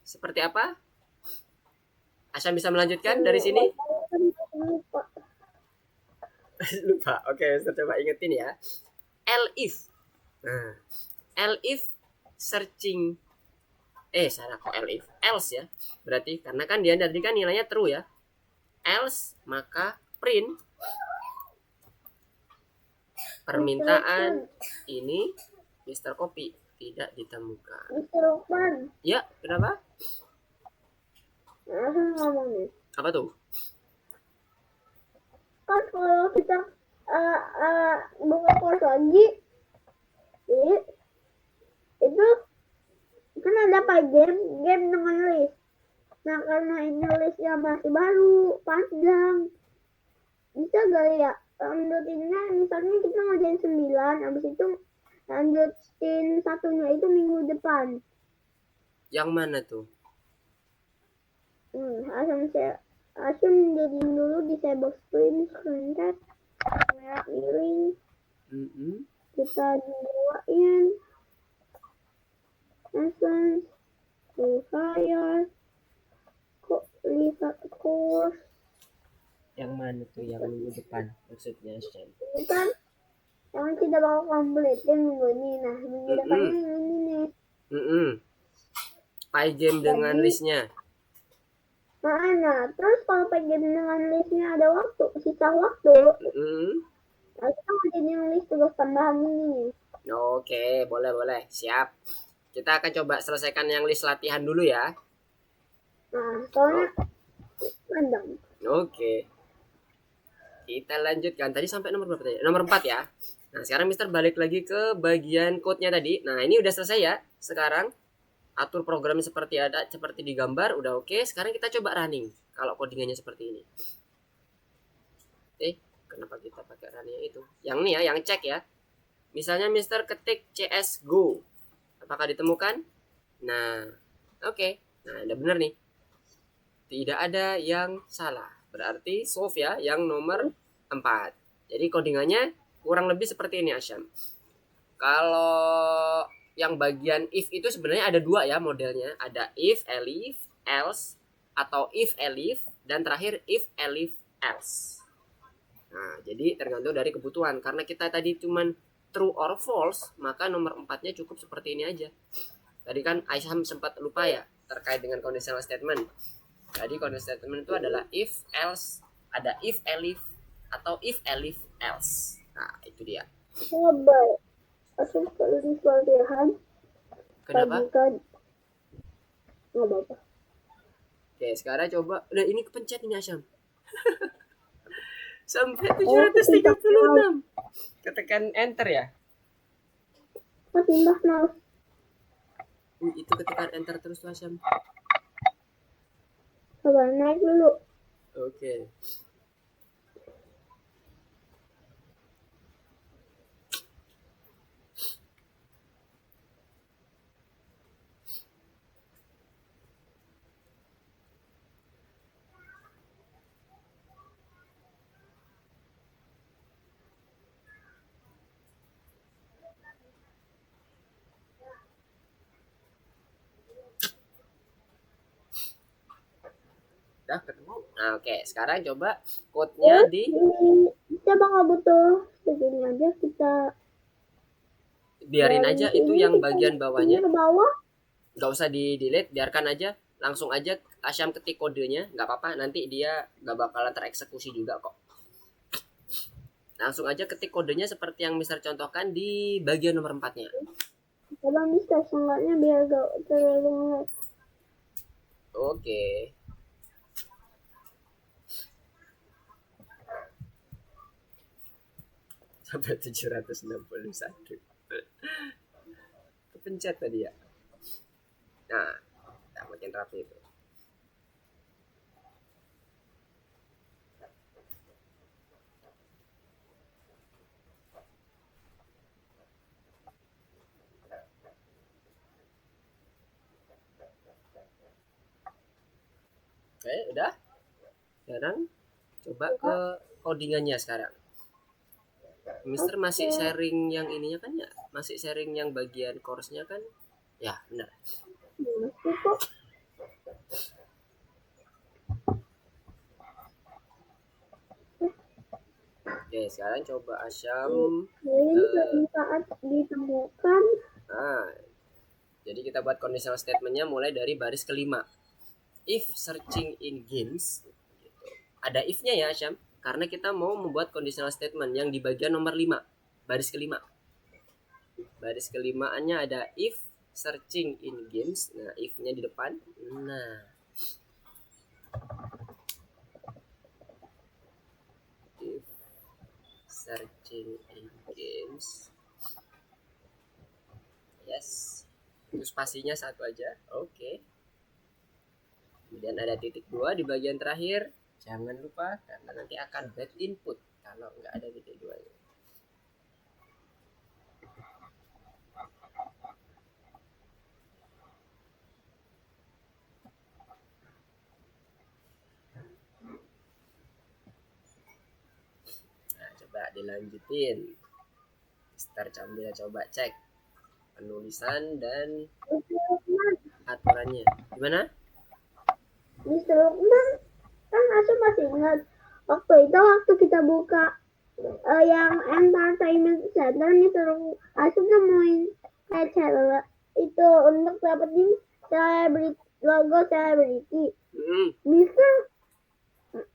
seperti apa? Asyam bisa melanjutkan dari sini? Lupa. Lupa. Oke, saya coba ingetin ya. Elif. Nah, elif searching salah kok elif. Else ya. Berarti karena kan dia tadi kan nilainya true ya. Else maka print permintaan ini Mister Kopi tidak ditemukan. Mister Lukman. Ya, kenapa? Langsung ngomong nih. Apa tuh? Kan kalau kita buka course lagi, jadi itu kan ada game dengan list. Nah karena ini listnya masih baru, panjang, bisa gak ya lanjutinnya misalnya kita ngajain 9, habis itu lanjutin satunya itu minggu depan. Yang mana tuh? Asum jadiin dulu disable screen cap, kamera miring, kita duain essence, fire, lihat course. Yang mana tuh yang minggu depan maksudnya Shen? Ini kan yang kita bakal completein minggu ini. Nah minggu depannya yang ini nih. Pygame dengan listnya. Nah, terus kalau pengen dengan listnya ada waktu, sisa waktu, nah kita ngajarin list tugas tambahan ini. Oke, boleh, siap. Kita akan coba selesaikan yang list latihan dulu ya. Nah, soalnya pandang. Oke. Kita lanjutkan. Tadi sampai nomor berapa tadi? Nomor 4 ya. Nah, sekarang Mister balik lagi ke bagian code-nya tadi. Nah, ini udah selesai ya. Sekarang atur programnya seperti di gambar, udah oke. Sekarang kita coba running kalau codingannya seperti ini. Kenapa kita pakai running itu? Yang nih ya, yang cek ya. Misalnya Mister ketik CS:GO. Apakah ditemukan? Nah, oke. Nah, udah bener nih. Tidak ada yang salah. Berarti solve ya, yang nomor 4. Jadi codingannya kurang lebih seperti ini Asyam. Kalau yang bagian if itu sebenarnya ada 2 ya modelnya. Ada if, elif, else, atau if, elif, dan terakhir if, elif, else. Nah, jadi tergantung dari kebutuhan. Karena kita tadi cuman true or false, maka nomor 4-nya cukup seperti ini aja. Tadi kan Aisyah sempat lupa ya terkait dengan conditional statement. Jadi conditional statement itu adalah if, else, ada if, elif, atau if, elif, else. Nah, itu dia. Coba langsung ke list latihan. Kenapa? Nggak apa-apa. Oke, sekarang coba. Nah, ini kepencet ini Asyam. Sampai 736. Ketekan enter ya? Pindah mouse. Itu ketekan enter terus tuh Asyam. Coba naik dulu. Oke. Udah ketemu. Nah, oke. Sekarang coba code-nya di kita bakal butuh segini aja, kita biarin aja itu yang bagian bawahnya. ke bawah. Gak usah di delete, biarkan aja. Langsung aja Asyam ketik kodenya, nggak apa-apa. Nanti dia nggak bakalan tereksekusi juga kok. Langsung aja ketik kodenya seperti yang Mister contohkan di bagian nomor 4-nya. Coba Mister, seenggaknya biar gak terlalu. Oke. Sampai 761. Kepencet tadi ya. Nah, makin rapi itu. Oke, udah. Sekarang coba ke codingannya sekarang. Mister masih sharing yang ininya kan ya? Masih sharing yang bagian course-nya kan? Ya, benar. Masih kok. Oke, sekarang coba Asyam. Jadi suatu saat ditemukan. Nah, jadi kita buat conditional statementnya mulai dari baris kelima. If searching in games, gitu. Ada if-nya ya Asyam, karena kita mau membuat conditional statement yang di bagian nomor 5, baris kelima. Baris kelimaannya ada if searching in games. Nah, if-nya di depan. Nah, if searching in games. Yes. Itu spasinya satu aja. Oke. Kemudian ada titik 2 di bagian terakhir. Jangan lupa karena nanti akan bad input kalau nggak ada titik 2. Nah, coba dilanjutin. Mister Cambil coba cek penulisan dan aturannya. Gimana? Mister Lukman kan Asu masih ingat waktu kita buka yang entertainment center, Mister Asu nemuin kayak cewek itu untuk dapetin logo celebrity. Mister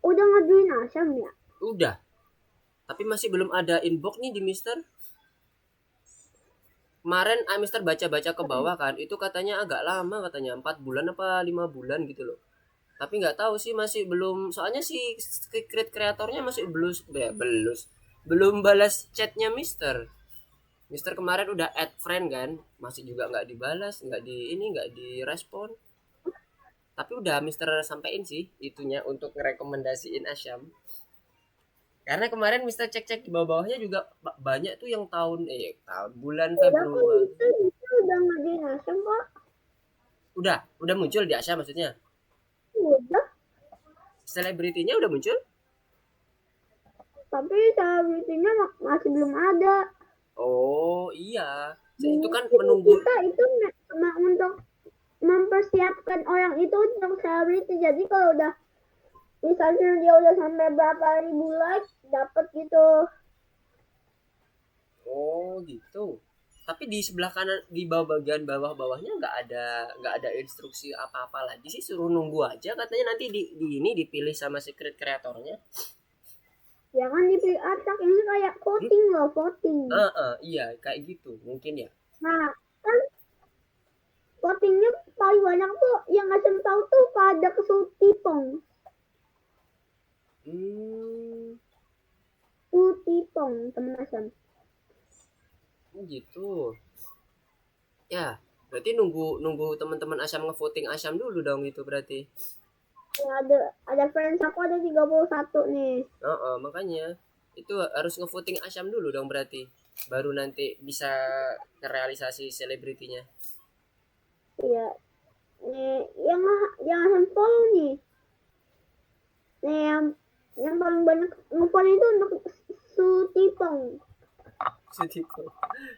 udah ngajuin Asam ya? Udah. Tapi masih belum ada inbox nih di Mister. Kemarin Mister baca-baca ke bawah kan, itu katanya agak lama, katanya 4 bulan apa 5 bulan gitu loh. Tapi nggak tahu sih, masih belum, soalnya si kreatornya masih belum balas chatnya Mister. Mister kemarin udah add friend kan, masih juga nggak dibalas, nggak direspon. Tapi udah Mister sampein sih itunya untuk ngerekomendasiin Asyam. Karena kemarin Mister cek-cek di bawah-bawahnya juga banyak tuh yang tahun bulan Februari. Itu udah ngajuin Asam kok. Udah muncul di Asyam maksudnya. Udah. Selebritinya udah muncul? Tapi selebritinya masih belum ada. Oh iya. Itu kan menunggu. Kita itu untuk mempersiapkan orang itu untuk selebriti. Jadi kalau udah misalnya dia udah sampai berapa ribu like dapat gitu. Oh gitu. Tapi di sebelah kanan, di bawah bagian bawahnya nggak ada instruksi apa-apa lagi sih, suruh nunggu aja katanya, nanti di ini dipilih sama secret kreatornya. Jangan dipilih acak, ini kayak voting loh, voting. Iya kayak gitu mungkin ya. Nah kan votingnya paling banyak tuh yang Asam tahu tuh pada Sutipong. Sutipong temen Asam. Gitu. Ya, berarti nunggu teman-teman Asyam ngevoting Asyam dulu dong itu berarti. Ya, ada friends aku ada 31 nih. Makanya itu harus ngevoting Asyam dulu dong berarti. Baru nanti bisa terrealisasi selebritinya. Iya. Nih, yang Asam follow nih. Nih, yang paling banyak ngefollow itu untuk Sutipong. Sutipong.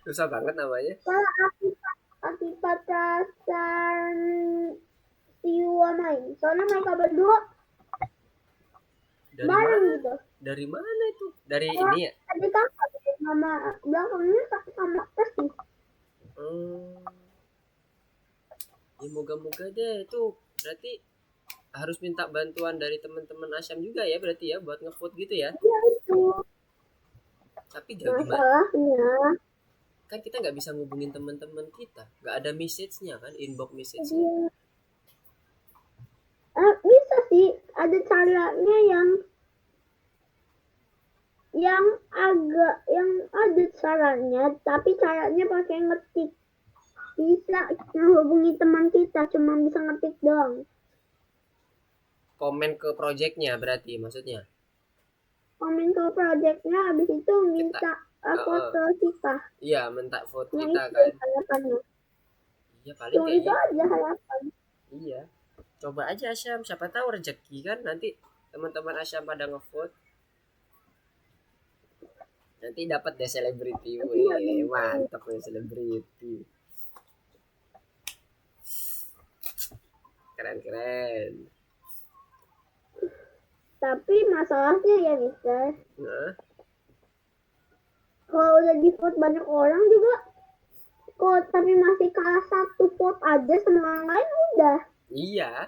Susah banget namanya. Kalau akibat rasan Siwa main. Soalnya mereka berdua dari bareng mana? gitu. Dari mana itu? Dari ini ya? Tadi kakak nama belakangnya sama persis. Ya moga-moga deh itu berarti harus minta bantuan dari teman-teman Asyam juga ya berarti ya buat ngevote gitu ya. Iya itu. Tapi masalahnya kan kita nggak bisa ngubungin teman-teman kita, nggak ada message-nya kan, inbox message-nya. Iya. Bisa sih, ada caranya yang ada caranya, tapi caranya pakai ngetik. Bisa menghubungi teman kita, cuma bisa ngetik doang. Komen ke projectnya berarti maksudnya. Komen ke projectnya, habis itu minta foto kita. Iya, minta foto kita kan. Harapannya. Iya paling kayak itu aja harapan. Iya. Coba aja Asyam, siapa tahu rezeki kan nanti teman-teman Asyam pada ngevote. Nanti dapat deh selebriti. Wih, mantap ya selebriti. Keren. Tapi masalahnya ya Mister, Kalau udah di vote banyak orang juga, kok tapi masih kalah 1 vote aja sama orang lain udah. Iya,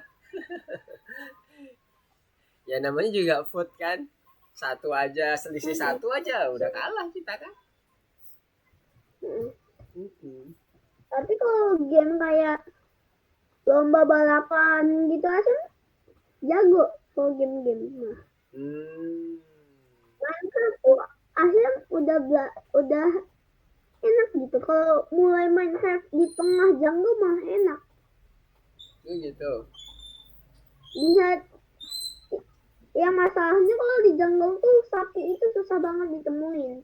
ya namanya juga vote kan. Satu aja, selisih satu aja udah kalah kita kan. Mm-mm. Tapi kalau game kayak lomba balapan gitu aja jago kalau game-game. Nah, Hmm. Minecraft tuh akhirnya udah enak gitu. Kalau mulai Minecraft di tengah jungle mah enak. Gitu. Bisa yang masalahnya kalau di jungle tuh sapi itu susah banget ditemuin.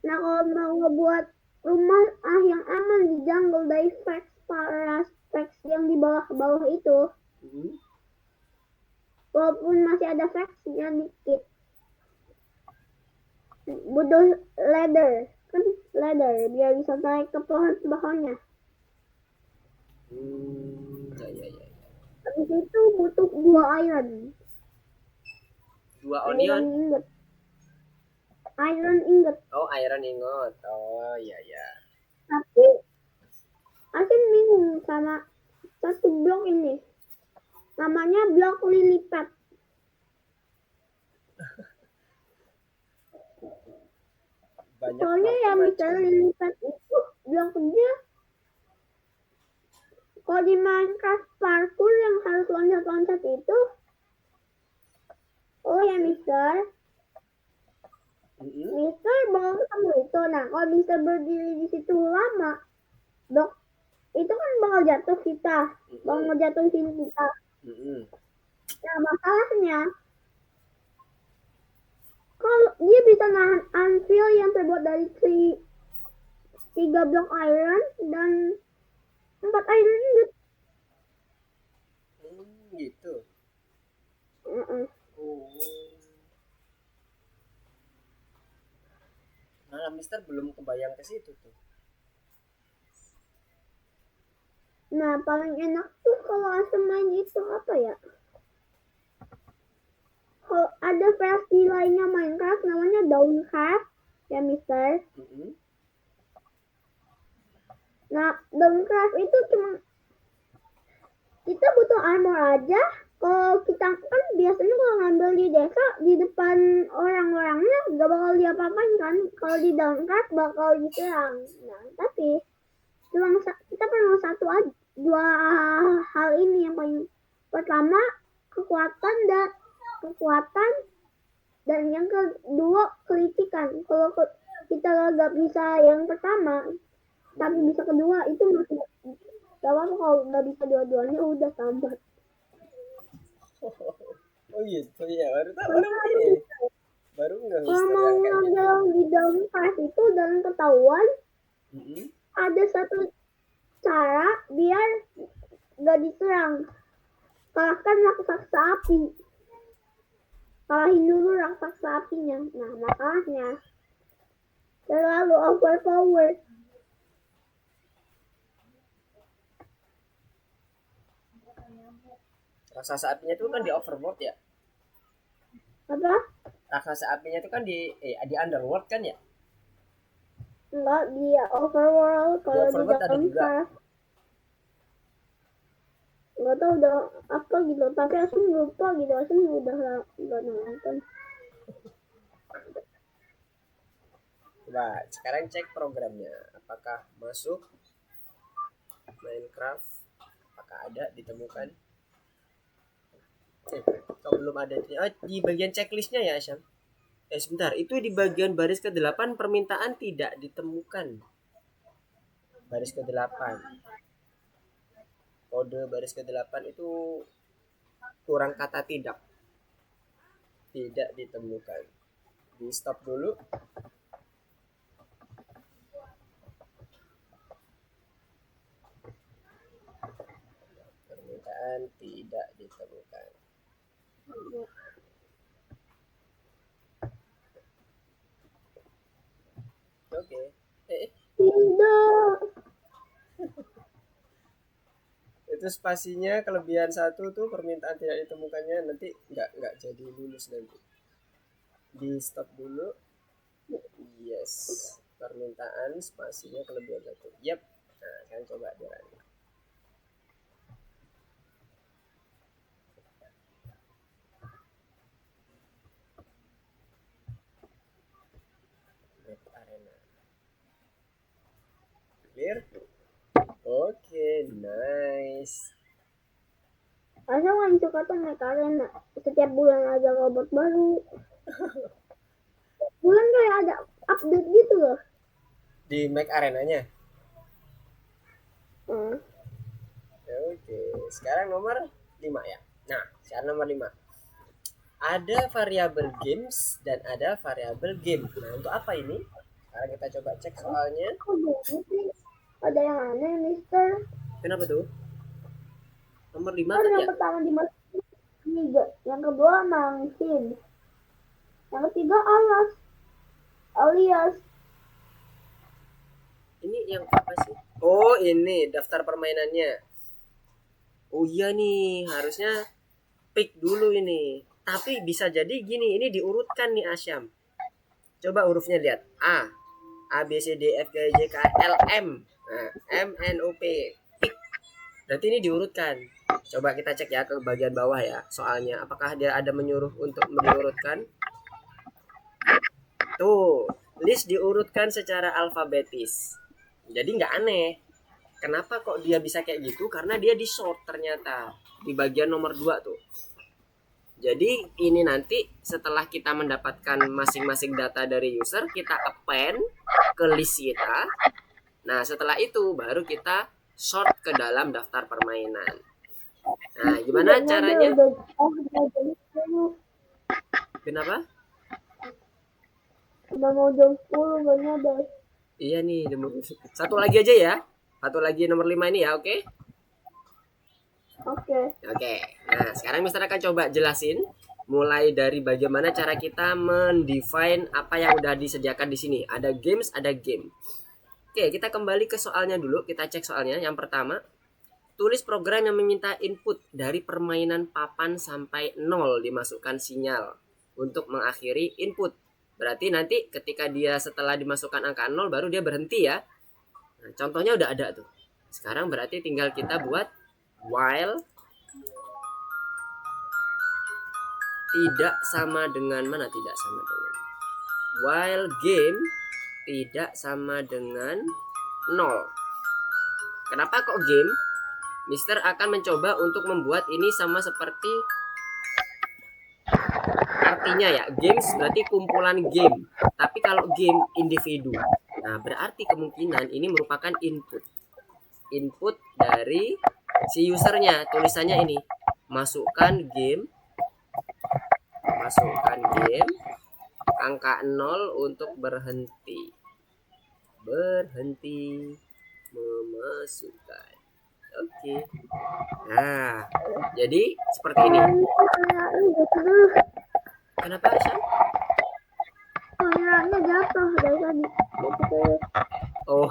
Nah kalau mau ngebuat rumah yang aman di jungle dari para Vex yang di bawah itu, walaupun masih ada Vexnya dikit, butuh ladder kan, ladder biar bisa naik ke pohonnya. Ya, ya, ya. Habis itu butuh 2 iron. 2 onion. Iron ingot. Oh, iron ingot. Oh, iya ya. Tapi Asin bingung sama satu blok ini. Namanya blok lily pad. Banyak Soalnya ya misalnya lily pad itu bloknya kalau di Minecraft parkour yang harus loncat-loncat itu, oh ya Mister bakal ketemu itu. Nah kalau bisa berdiri di situ lama, blok itu kan bakal jatuh kita, bakal ngejatuhin kita. Nah masalahnya kalau dia bisa nahan anvil yang terbuat dari 3 blok iron dan 4 iron ingot. Gitu. Oh. Nah, Mister belum kebayang ke situ tuh. Nah, paling enak tuh kalau asam main itu apa ya? Kalau ada versi lainnya Minecraft namanya Dawncraft, ya Mister. Nah, Dawncraft itu cuma kita butuh armor aja. Kalau kita kan biasanya kalau ngambil di desa di depan orang-orangnya gak bakal diapa-apain kan. Kalau di Dawncraft bakal diserang. Nah, tapi kita perlu dua hal ini yang paling pertama kekuatan dan yang kedua kelicikan. Kalau kita nggak bisa yang pertama tapi bisa kedua itu masih gak apa-apa. Kalau nggak bisa dua-duanya udah sambat. Oh gitu ya, baru tahu orang ini. Baru nggak Kalau mau ngambil di dalam kelas itu dan ketahuan, ada satu cara biar gak diserang. Kalahkan raksasa api. Kalahin dulu raksasa apinya. Nah masalahnya terlalu overpowered. Raksasa apinya itu kan di overworld ya? Apa? Raksasa apinya itu kan di underworld kan ya? Enggak, dia overworld. Kalau di dalam kelas nggak tahu udah apa gitu, tapi Asun lupa gitu. Asun udah nggak nonton. Coba sekarang cek programnya, apakah masuk Minecraft, apakah ada ditemukan. Kalau belum ada di bagian checklistnya ya Asyam. Sebentar, itu di bagian baris ke-8 permintaan tidak ditemukan. Baris ke-8. Kode baris ke-8 itu kurang kata tidak. Tidak ditemukan. Di stop dulu. Permintaan tidak ditemukan. Oke. Tidak. Itu spasinya kelebihan 1 tuh permintaan tidak ditemukannya nanti nggak jadi lulus nanti. Di stop dulu. Yes. Permintaan spasinya kelebihan 1. Yap. Nah, sekarang coba dirun. Map arena. Clear? Oke, nice. Asal main suka tuh naik arena. Setiap bulan ada robot baru. Bulan kayak ada update gitu loh. Di Mac arenanya. Hmm. Oke, sekarang nomor 5 ya. Nah, sekarang nomor 5. Ada variabel games dan ada variabel game. Nah, untuk apa ini? Sekarang kita coba cek soalnya. Kok gitu sih? Ada yang aneh, Mister. Kenapa tuh? Nomor 5 Kan kan yang ya? pertama dimasukin 3, yang kedua mangsin, yang ketiga alias. Ini yang apa sih? Oh, ini daftar permainannya. Oh iya nih, harusnya pick dulu ini. Tapi bisa jadi gini, ini diurutkan nih Asyam. Coba hurufnya lihat. A B C D F G J K L M. Nah, M N O P. Pick. Berarti ini diurutkan. Coba kita cek ya ke bagian bawah ya. Soalnya apakah dia ada menyuruh untuk diurutkan? Tuh, list diurutkan secara alfabetis. Jadi nggak aneh. Kenapa kok dia bisa kayak gitu? Karena dia di sort ternyata di bagian nomor 2 tuh. Jadi ini nanti setelah kita mendapatkan masing-masing data dari user, kita append ke list kita. Nah, setelah itu baru kita sort ke dalam daftar permainan. Nah, gimana caranya? Kenapa? Udah mau jam 10 gak nyadar. Iya nih, satu lagi aja ya. Satu lagi nomor 5 ini ya, oke? Oke. Nah, sekarang Mister akan coba jelasin mulai dari bagaimana cara kita mendefine apa yang udah disediakan di sini. Ada games, ada game. Oke, kita kembali ke soalnya dulu. Kita cek soalnya. Yang pertama, tulis program yang meminta input dari permainan papan sampai 0 dimasukkan sinyal untuk mengakhiri input. Berarti nanti ketika dia setelah dimasukkan angka 0 baru dia berhenti ya. Nah, contohnya udah ada tuh. Sekarang berarti tinggal kita buat while tidak sama dengan mana tidak sama dengan while game tidak sama dengan 0. Kenapa kok game? Mister akan mencoba untuk membuat ini sama seperti artinya ya. Games berarti kumpulan game. Tapi kalau game individu. Nah, berarti kemungkinan ini merupakan input. Input dari si usernya. Tulisannya ini. Masukkan game angka 0 untuk berhenti memasukkan. Oke. Nah, jadi seperti ini. Kenapa Aisyah? Kameranya jatuh dari tadi. Oh.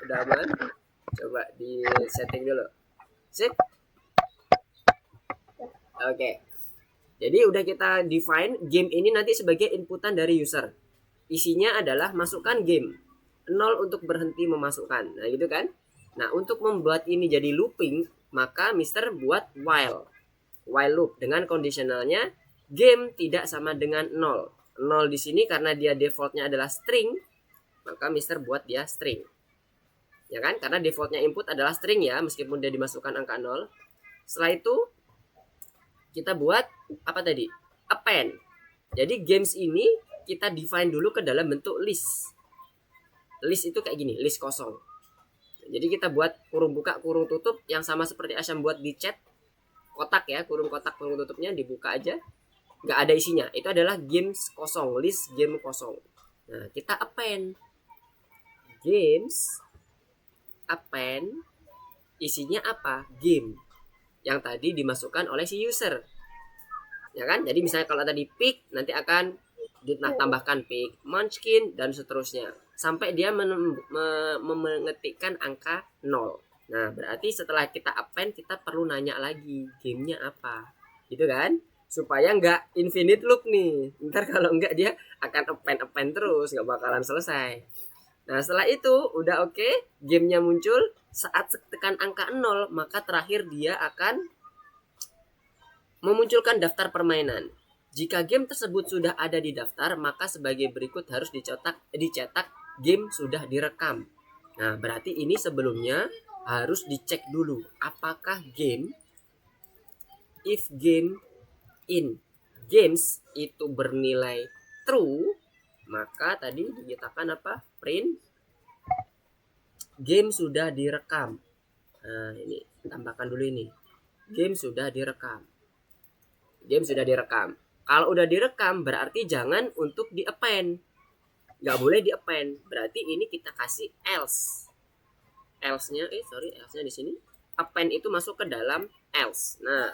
Udah aman. Coba di setting dulu. Sip. Oke. Jadi udah kita define game ini nanti sebagai inputan dari user. Isinya adalah masukkan game. 0 untuk berhenti memasukkan. Nah, gitu kan? Nah, untuk membuat ini jadi looping, maka Mister buat while loop dengan kondisionalnya game tidak sama dengan 0. 0 di sini karena dia defaultnya adalah string, maka Mister buat dia string. Ya kan? Karena defaultnya input adalah string ya, meskipun dia dimasukkan angka 0. Setelah itu kita buat apa tadi? Append. Jadi games ini kita define dulu ke dalam bentuk list. List itu kayak gini, list kosong. Jadi kita buat kurung buka, kurung tutup yang sama seperti Asyam buat di chat. Kotak ya, kurung kotak, kurung tutupnya dibuka aja. Nggak ada isinya. Itu adalah games kosong, list game kosong. Nah, kita append. Games append isinya apa? Game yang tadi dimasukkan oleh si user. Ya kan? Jadi misalnya kalau tadi pick, nanti akan ditambahkan pick, munchkin, dan seterusnya. Sampai dia mengetikkan angka 0. Nah, berarti setelah kita append, kita perlu nanya lagi, gamenya apa? Gitu kan? supaya nggak infinite loop nih. Ntar kalau nggak dia akan append terus, nggak bakalan selesai. Nah setelah itu udah oke, gamenya muncul. Saat tekan angka 0 maka terakhir dia akan memunculkan daftar permainan. Jika game tersebut sudah ada di daftar, maka sebagai berikut harus dicetak game sudah direkam. Nah, berarti ini sebelumnya harus dicek dulu apakah if game in games itu bernilai true, maka tadi dinyatakan apa? Print game sudah direkam. Nah, ini tambahkan dulu ini. Game sudah direkam. Game sudah direkam. Kalau udah direkam berarti jangan untuk di-append. Nggak boleh di-append. Berarti ini kita kasih else. Else-nya di sini. Append itu masuk ke dalam else. Nah,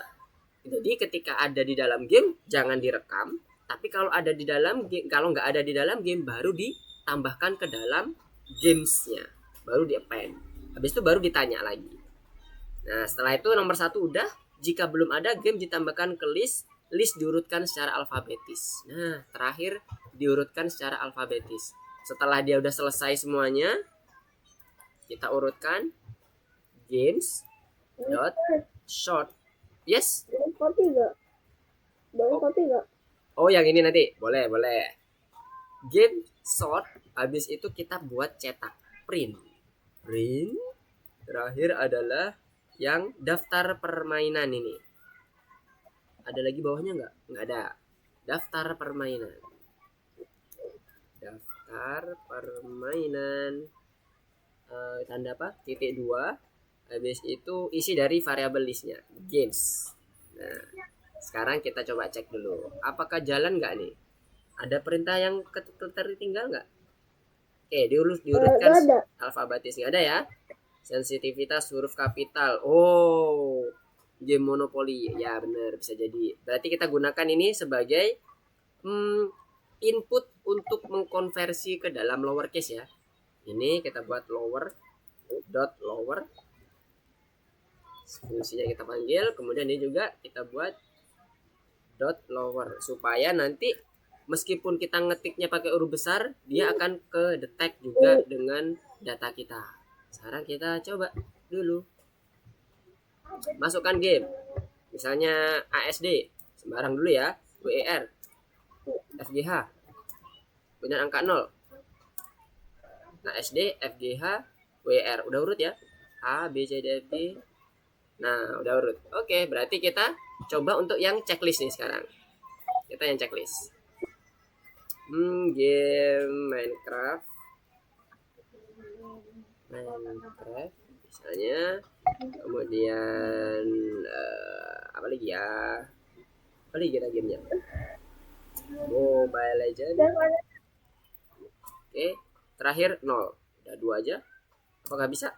jadi ketika ada di dalam game jangan direkam, tapi kalau ada di dalam game, kalau nggak ada di dalam game baru ditambahkan ke dalam games-nya. Baru di-append. Habis itu baru ditanya lagi. Nah, setelah itu nomor 1 udah. Jika belum ada game ditambahkan ke list diurutkan secara alfabetis. Nah, terakhir diurutkan secara alfabetis. Setelah dia udah selesai semuanya, kita urutkan games dot short. Yes. Oh, yang ini nanti boleh. Game short. Habis itu kita buat cetak print. Terakhir adalah yang daftar permainan ini. Ada lagi bawahnya nggak? Nggak ada. Daftar permainan. Tanda apa? Titik 2. Habis itu isi dari variabel listnya. Games. Nah, sekarang kita coba cek dulu. Apakah jalan nggak nih? Ada perintah yang tertinggal nggak? Oke, diurutkan alfabetis. Nggak ada ya? Sensitivitas huruf kapital. Oh, game Monopoly. Ya benar, bisa jadi. Berarti kita gunakan ini sebagai input untuk mengkonversi ke dalam lowercase ya. Ini kita buat lower. Fungsinya kita panggil. Kemudian ini juga kita buat .lower. Supaya nanti meskipun kita ngetiknya pakai huruf besar, dia akan ke detect juga dengan data kita. Sekarang kita coba dulu. Masukkan game. Misalnya ASD. Sembarang dulu ya. WER. FGH. Benar angka 0. ASD, FGH, WER. Udah urut ya. A, B, C, D, F, G. Nah, udah urut. Oke, berarti kita coba untuk yang checklist nih sekarang. Kita yang checklist. Game Minecraft misalnya, kemudian apa lagi kita gamenya Mobile Legends. Oke, terakhir 0. Udah 2 aja. Apakah bisa?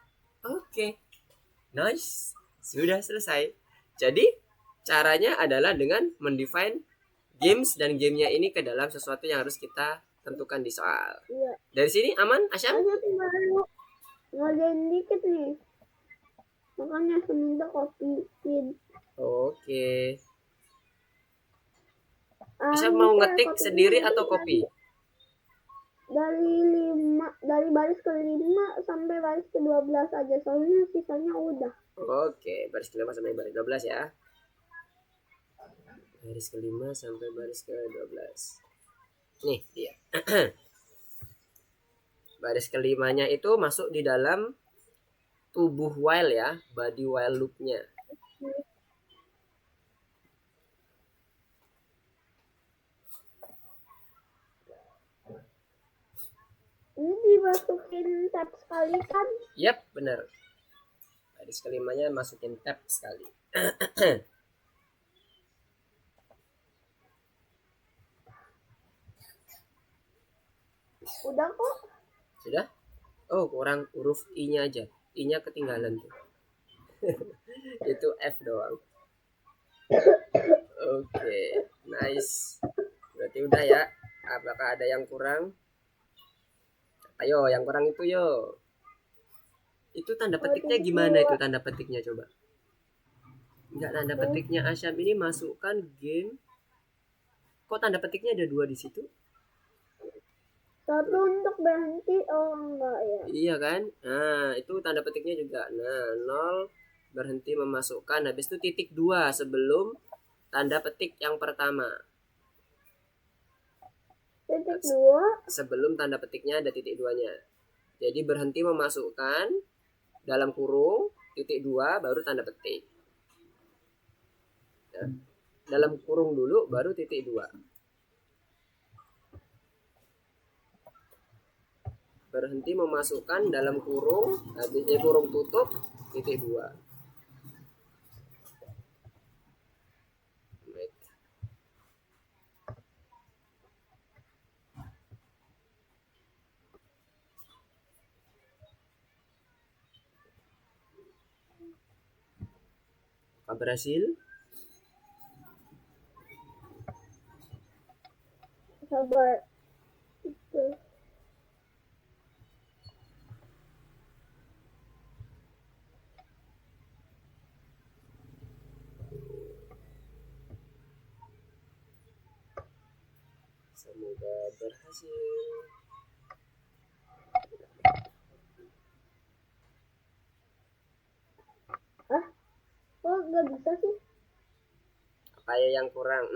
Oke. Nice. Sudah selesai. Jadi caranya adalah dengan mendefine games dan gamenya ini ke dalam sesuatu yang harus kita tentukan di soal. Iya. Dari sini aman, Asyam? Ngerjain dikit nih. Makanya seminta kopi. Oke. Asyam mau ngetik sendiri atau kopi? Dari baris ke-5 sampai baris ke-12 aja. Soalnya sisanya udah. Oke, baris ke-5 sampai baris 12 ya. Baris ke-5 sampai baris ke-12. Nih dia. Baris ke-5-nya itu masuk di dalam tubuh while ya, body while loop-nya. Ini dimasukin tab sekali kan? Yap, benar. Baris ke-5-nya masukin tab sekali. Udah kok. Sudah? Oh, kurang huruf I-nya aja. I-nya ketinggalan tuh. Itu F doang. Oke, nice. Berarti udah ya. Apakah ada yang kurang? Ayo, yang kurang itu yo. Itu tanda petiknya gimana itu tanda petiknya coba? Enggak, tanda petiknya Asyam ini masukkan game Kok tanda petiknya ada 2 di situ? Satu untuk berhenti, oh enggak ya. Iya kan? Nah, itu tanda petiknya juga. Nah, 0 berhenti memasukkan. Habis itu titik 2 sebelum tanda petik yang pertama. Titik 2. Sebelum tanda petiknya ada titik 2-nya. Jadi berhenti memasukkan dalam kurung titik 2 baru tanda petik. Nah, dalam kurung dulu baru titik 2. Berhenti memasukkan dalam kurung, habis kurung tutup titik 2. Apa berhasil? Sabar. Itu. Semoga berhasil. Kok nggak bisa sih? Apa ya yang kurang?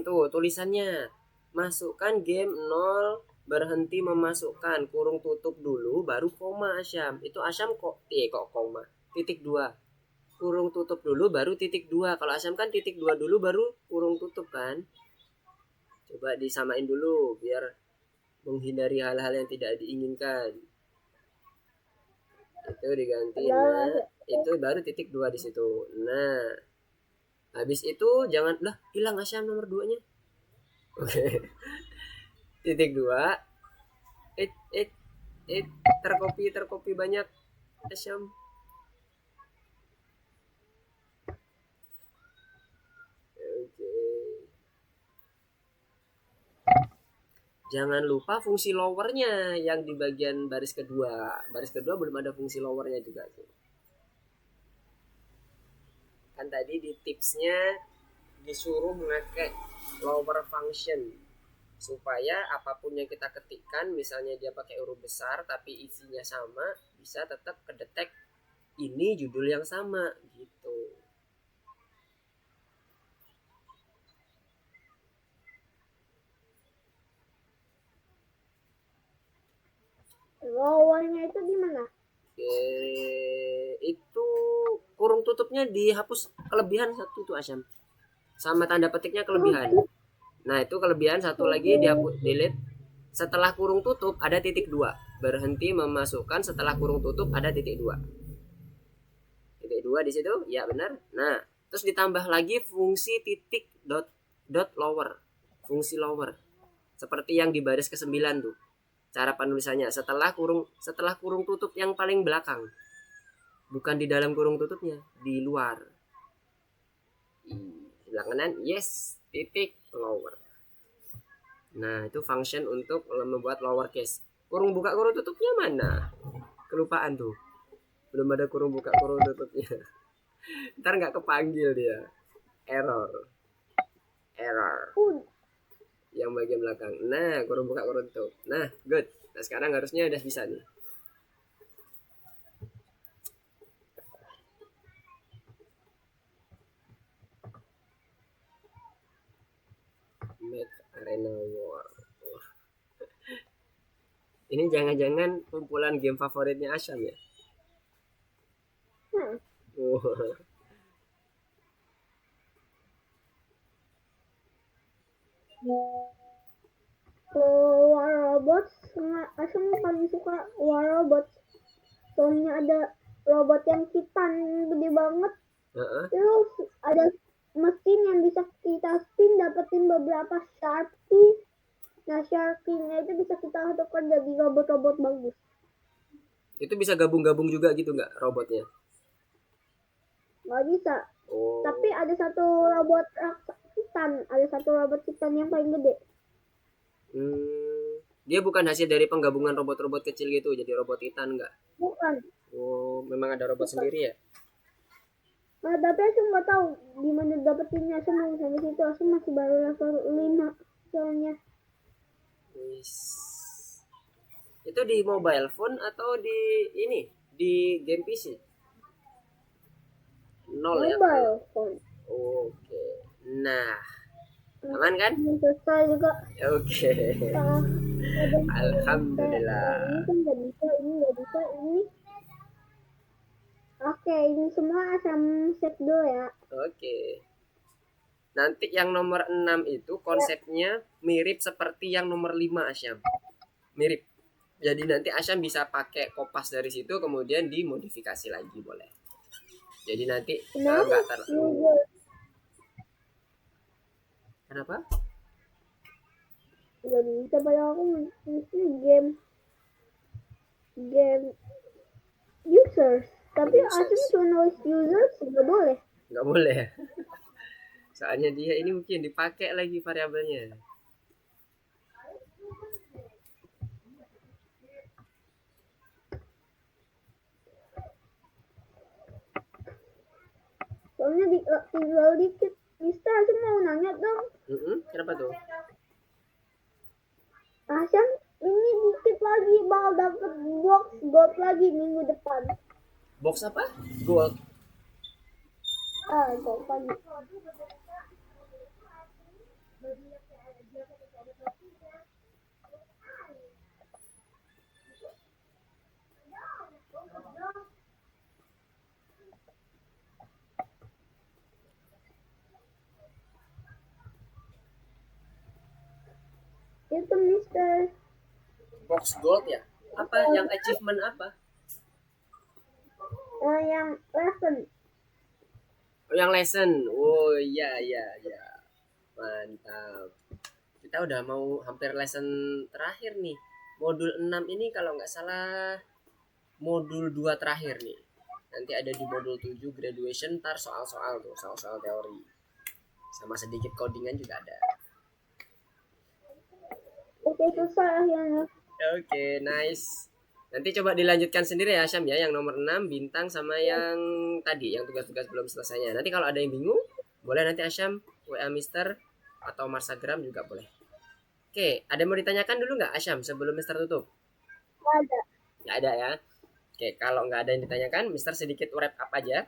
Tuh tulisannya. Masukkan game 0 berhenti memasukkan kurung tutup dulu baru koma Asyam. Itu Asyam kok koma. Titik 2. Kurung tutup dulu baru titik 2. Kalau Asyam kan titik 2 dulu baru kurung tutup kan? Coba disamain dulu biar menghindari hal-hal yang tidak diinginkan. Itu diganti. Nah, itu baru titik 2 di situ. Nah, habis itu jangan lah hilang Asyam nomor 2-nya. Oke. Titik 2. Terkopi banyak Asyam. Oke. Jangan lupa fungsi lowernya yang di bagian baris kedua. Baris kedua belum ada fungsi lowernya juga tuh. Kan tadi di tipsnya disuruh memakai lower function supaya apapun yang kita ketikkan, misalnya dia pakai huruf besar tapi isinya sama, bisa tetap kedetek ini judul yang sama gitu. Lowernya itu gimana? Itu kurung tutupnya dihapus kelebihan satu tuh Asyam, sama tanda petiknya kelebihan. Nah itu kelebihan satu lagi dihapus, delete. Setelah kurung tutup ada titik 2. Berhenti memasukkan setelah kurung tutup ada titik 2. Titik 2 di situ, ya benar. Nah, terus ditambah lagi fungsi titik dot lower. Fungsi lower. Seperti yang di baris ke-9 tuh. Cara penulisannya setelah kurung tutup yang paling belakang. Bukan di dalam kurung tutupnya, di luar. Sebelah kanan, yes, titik lower. Nah, itu function untuk membuat lowercase. Kurung buka kurung tutupnya mana? Kelupaan tuh. Belum ada kurung buka kurung tutupnya. Ntar nggak kepanggil dia. Error. Yang bagian belakang. Nah, kurung buka kurung tutup. Nah, good. Nah, sekarang harusnya udah bisa nih. Make Arena War. Ini jangan-jangan kumpulan game favoritnya Asyam ya? War Robots, Asam paling suka War Robots. Soalnya ada robot yang titan gede banget. Terus ada mesin yang bisa kita spin dapetin beberapa Sharpie. Nah Sharpie-nya itu bisa kita tukar jadi robot-robot bagus. Itu bisa gabung-gabung juga gitu nggak robotnya? Nggak bisa. Tapi ada satu robot titan, ada satu robot titan yang paling gede. Dia bukan hasil dari penggabungan robot-robot kecil gitu jadi robot titan nggak? Bukan. Oh, memang ada robot sendiri ya? Nah, tapi aku nggak tahu gimana dapetinnya semua sampai situ. Aku masih baru level 5. soalnya. Wis. Itu di mobile phone atau di ini? Di game PC? Nol ya. Mobile phone. Oke. Nah, aman kan? Ini selesai juga. Oke. Alhamdulillah. Ini kan nggak bisa, ini nggak bisa, ini. Oke, ini semua asam set dulu ya. Oke. Nanti yang nomor 6 itu konsepnya mirip seperti yang nomor 5 Asyam. Mirip. Jadi nanti Asyam bisa pakai kopas dari situ kemudian dimodifikasi lagi boleh. Jadi nanti enggak Kenapa? Nggak bisa, padahal aku mesti game users. Tapi asam cuma nulis users nggak boleh. Nggak boleh. Soalnya dia ini mungkin dipakai lagi variabelnya. Soalnya tinggal dikit. Mister, aku mau nanya dong. Kenapa tuh? Asam ini dikit lagi bakal dapet box gold lagi minggu depan. Box apa? Gold. Gold lagi. Itu Mister. Box gold ya? Apa yang achievement apa? Yang lesson. Oh, yang lesson. Oh iya iya iya. Mantap. Kita udah mau hampir lesson terakhir nih. Modul 6 ini kalau nggak salah modul 2 terakhir nih. Nanti ada di modul 7 graduation ntar soal-soal tuh, soal-soal teori. Sama sedikit codingan juga ada. Oke, susah akhirnya. Oke, nice. Nanti coba dilanjutkan sendiri ya Syam ya, yang nomor 6 bintang sama yang tadi, yang tugas-tugas belum selesainya. Nanti kalau ada yang bingung, boleh nanti Asyam WA Mister atau Marsagram juga boleh. Oke, ada yang mau ditanyakan dulu nggak Asyam sebelum Mister tutup? Nggak ada. Nggak ada ya. Oke, kalau nggak ada yang ditanyakan, Mister sedikit wrap up aja.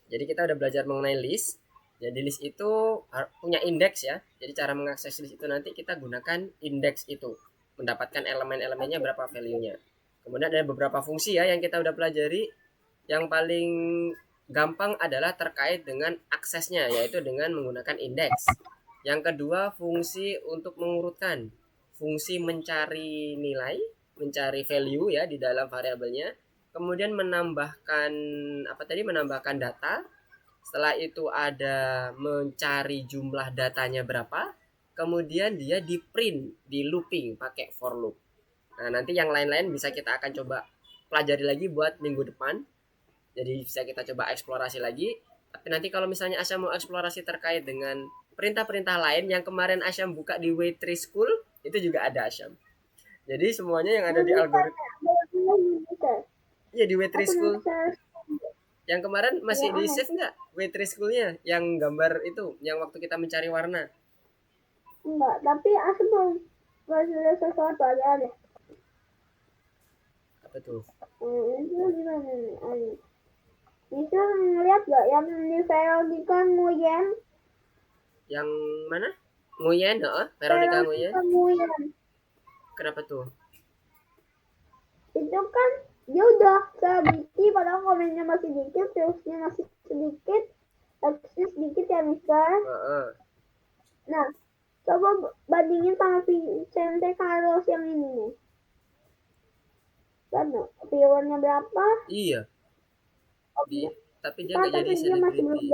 Jadi kita udah belajar mengenai list. Jadi list itu punya indeks ya. Jadi cara mengakses list itu nanti kita gunakan indeks itu. Mendapatkan elemen-elemennya berapa value-nya. Kemudian ada beberapa fungsi ya yang kita udah pelajari. Yang paling gampang adalah terkait dengan aksesnya, yaitu dengan menggunakan indeks. Yang kedua, fungsi untuk mengurutkan. Fungsi mencari nilai, mencari value ya di dalam variabelnya. Kemudian menambahkan menambahkan data. Setelah itu ada mencari jumlah datanya berapa. Kemudian dia di print, di looping pakai for loop. Nah, nanti yang lain-lain bisa kita akan coba pelajari lagi buat minggu depan. Jadi bisa kita coba eksplorasi lagi. Tapi nanti kalau misalnya Asyam mau eksplorasi terkait dengan perintah-perintah lain yang kemarin Asyam buka di W3 School, itu juga ada Asyam. Jadi semuanya yang ada di algoritma. Iya di W3 School. Yang kemarin masih di save nggak W3 School-nya? Yang gambar itu, yang waktu kita mencari warna. Enggak, tapi aku belum ada sesuatu aja deh. Apa tuh? Itu gimana nih? Bisa ngeliat gak yang di Veronica Nguyen? Yang mana? Nguyen, Veronica Nguyen. Kenapa tuh? Itu kan dia udah sedikit, padahal komennya masih dikit, terusnya masih sedikit, teksnya sedikit ya Mister. Nah, coba bandingin sama Vicente Carlos yang ini nih. Kan viewernya berapa? Iya. Tapi dia nggak jadi selebriti.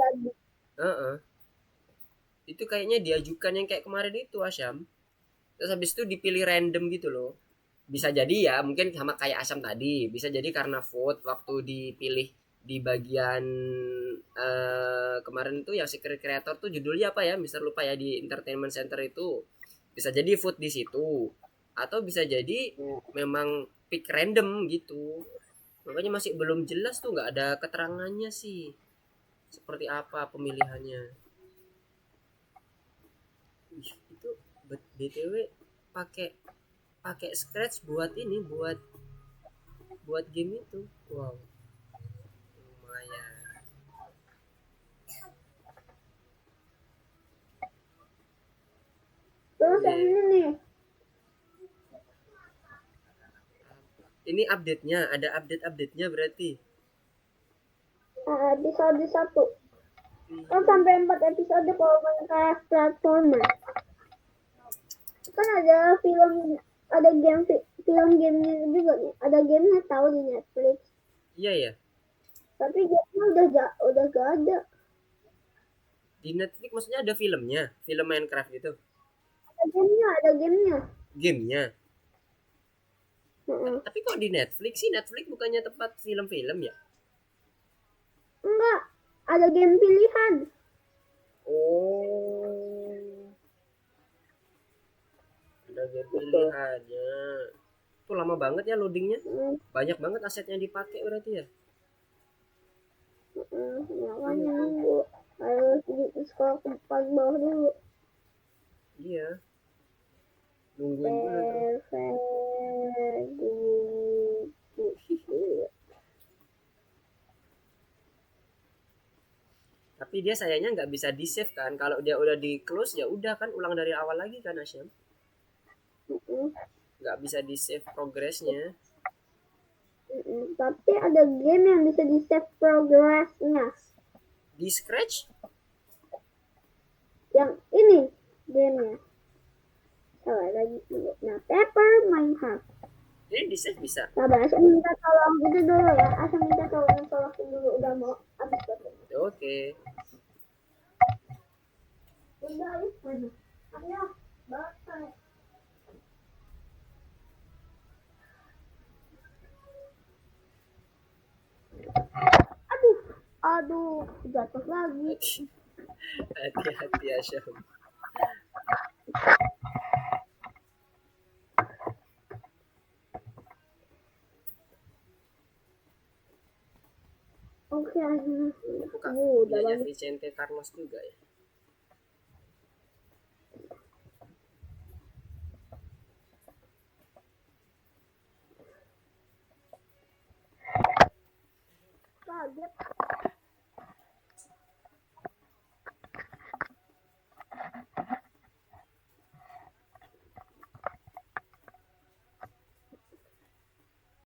Itu kayaknya diajukan yang kayak kemarin itu Asyam. Terus habis itu dipilih random gitu loh. Bisa jadi ya mungkin sama kayak Asyam tadi. Bisa jadi karena vote waktu dipilih di bagian kemarin itu yang secret creator tuh judulnya apa ya Mister lupa ya di entertainment center itu. Bisa jadi vote di situ. Atau bisa jadi memang pick random gitu. Makanya masih belum jelas tuh, nggak ada keterangannya sih seperti apa pemilihannya. Itu BTW pakai pakai Scratch buat ini, buat game itu. Wow, lumayan. Terus yang Iya. ini nih, Ini update-nya, ada update-update-nya berarti. episode 1. Kan Iya. sampai 4 episode kalau Minecraft platformer. Kan ada ada film gamenya juga nih. Ada gamenya tahu di Netflix. Iya ya. Tapi gamenya udah gak ada. Di Netflix maksudnya ada filmnya, film Minecraft itu. Ada gamenya. Gamenya. Heeh. Tapi kok di Netflix sih? Netflix bukannya tempat film-film ya? Enggak, ada game pilihan. Oh, ada game pilihannya. Itu lama banget ya loadingnya. Banyak banget asetnya dipakai berarti ya. Makanya nunggu. Harus di scroll ke paling bawah dulu. Iya, nungguin dulu tuh. Tapi dia sayangnya nggak bisa di save kan. Kalau dia udah di close ya udah kan ulang dari awal lagi kan Asyam. Nggak bisa di save progresnya. Tapi ada game yang bisa di save progressnya. Di Scratch? Yang ini gamenya. Salah lagi. Nah, Paper Minecraft. Ini di save bisa. Sabar, Asya minta tolong itu dulu ya. Asya minta tolong dulu udah mau habis baterainya. Oke. Udah habis mana? Ayo, baterai. Aduh, jatuh lagi. Hati-hati Asyam. Oke, aja. Buka Udah punyanya banget. Vicente Carlos juga ya.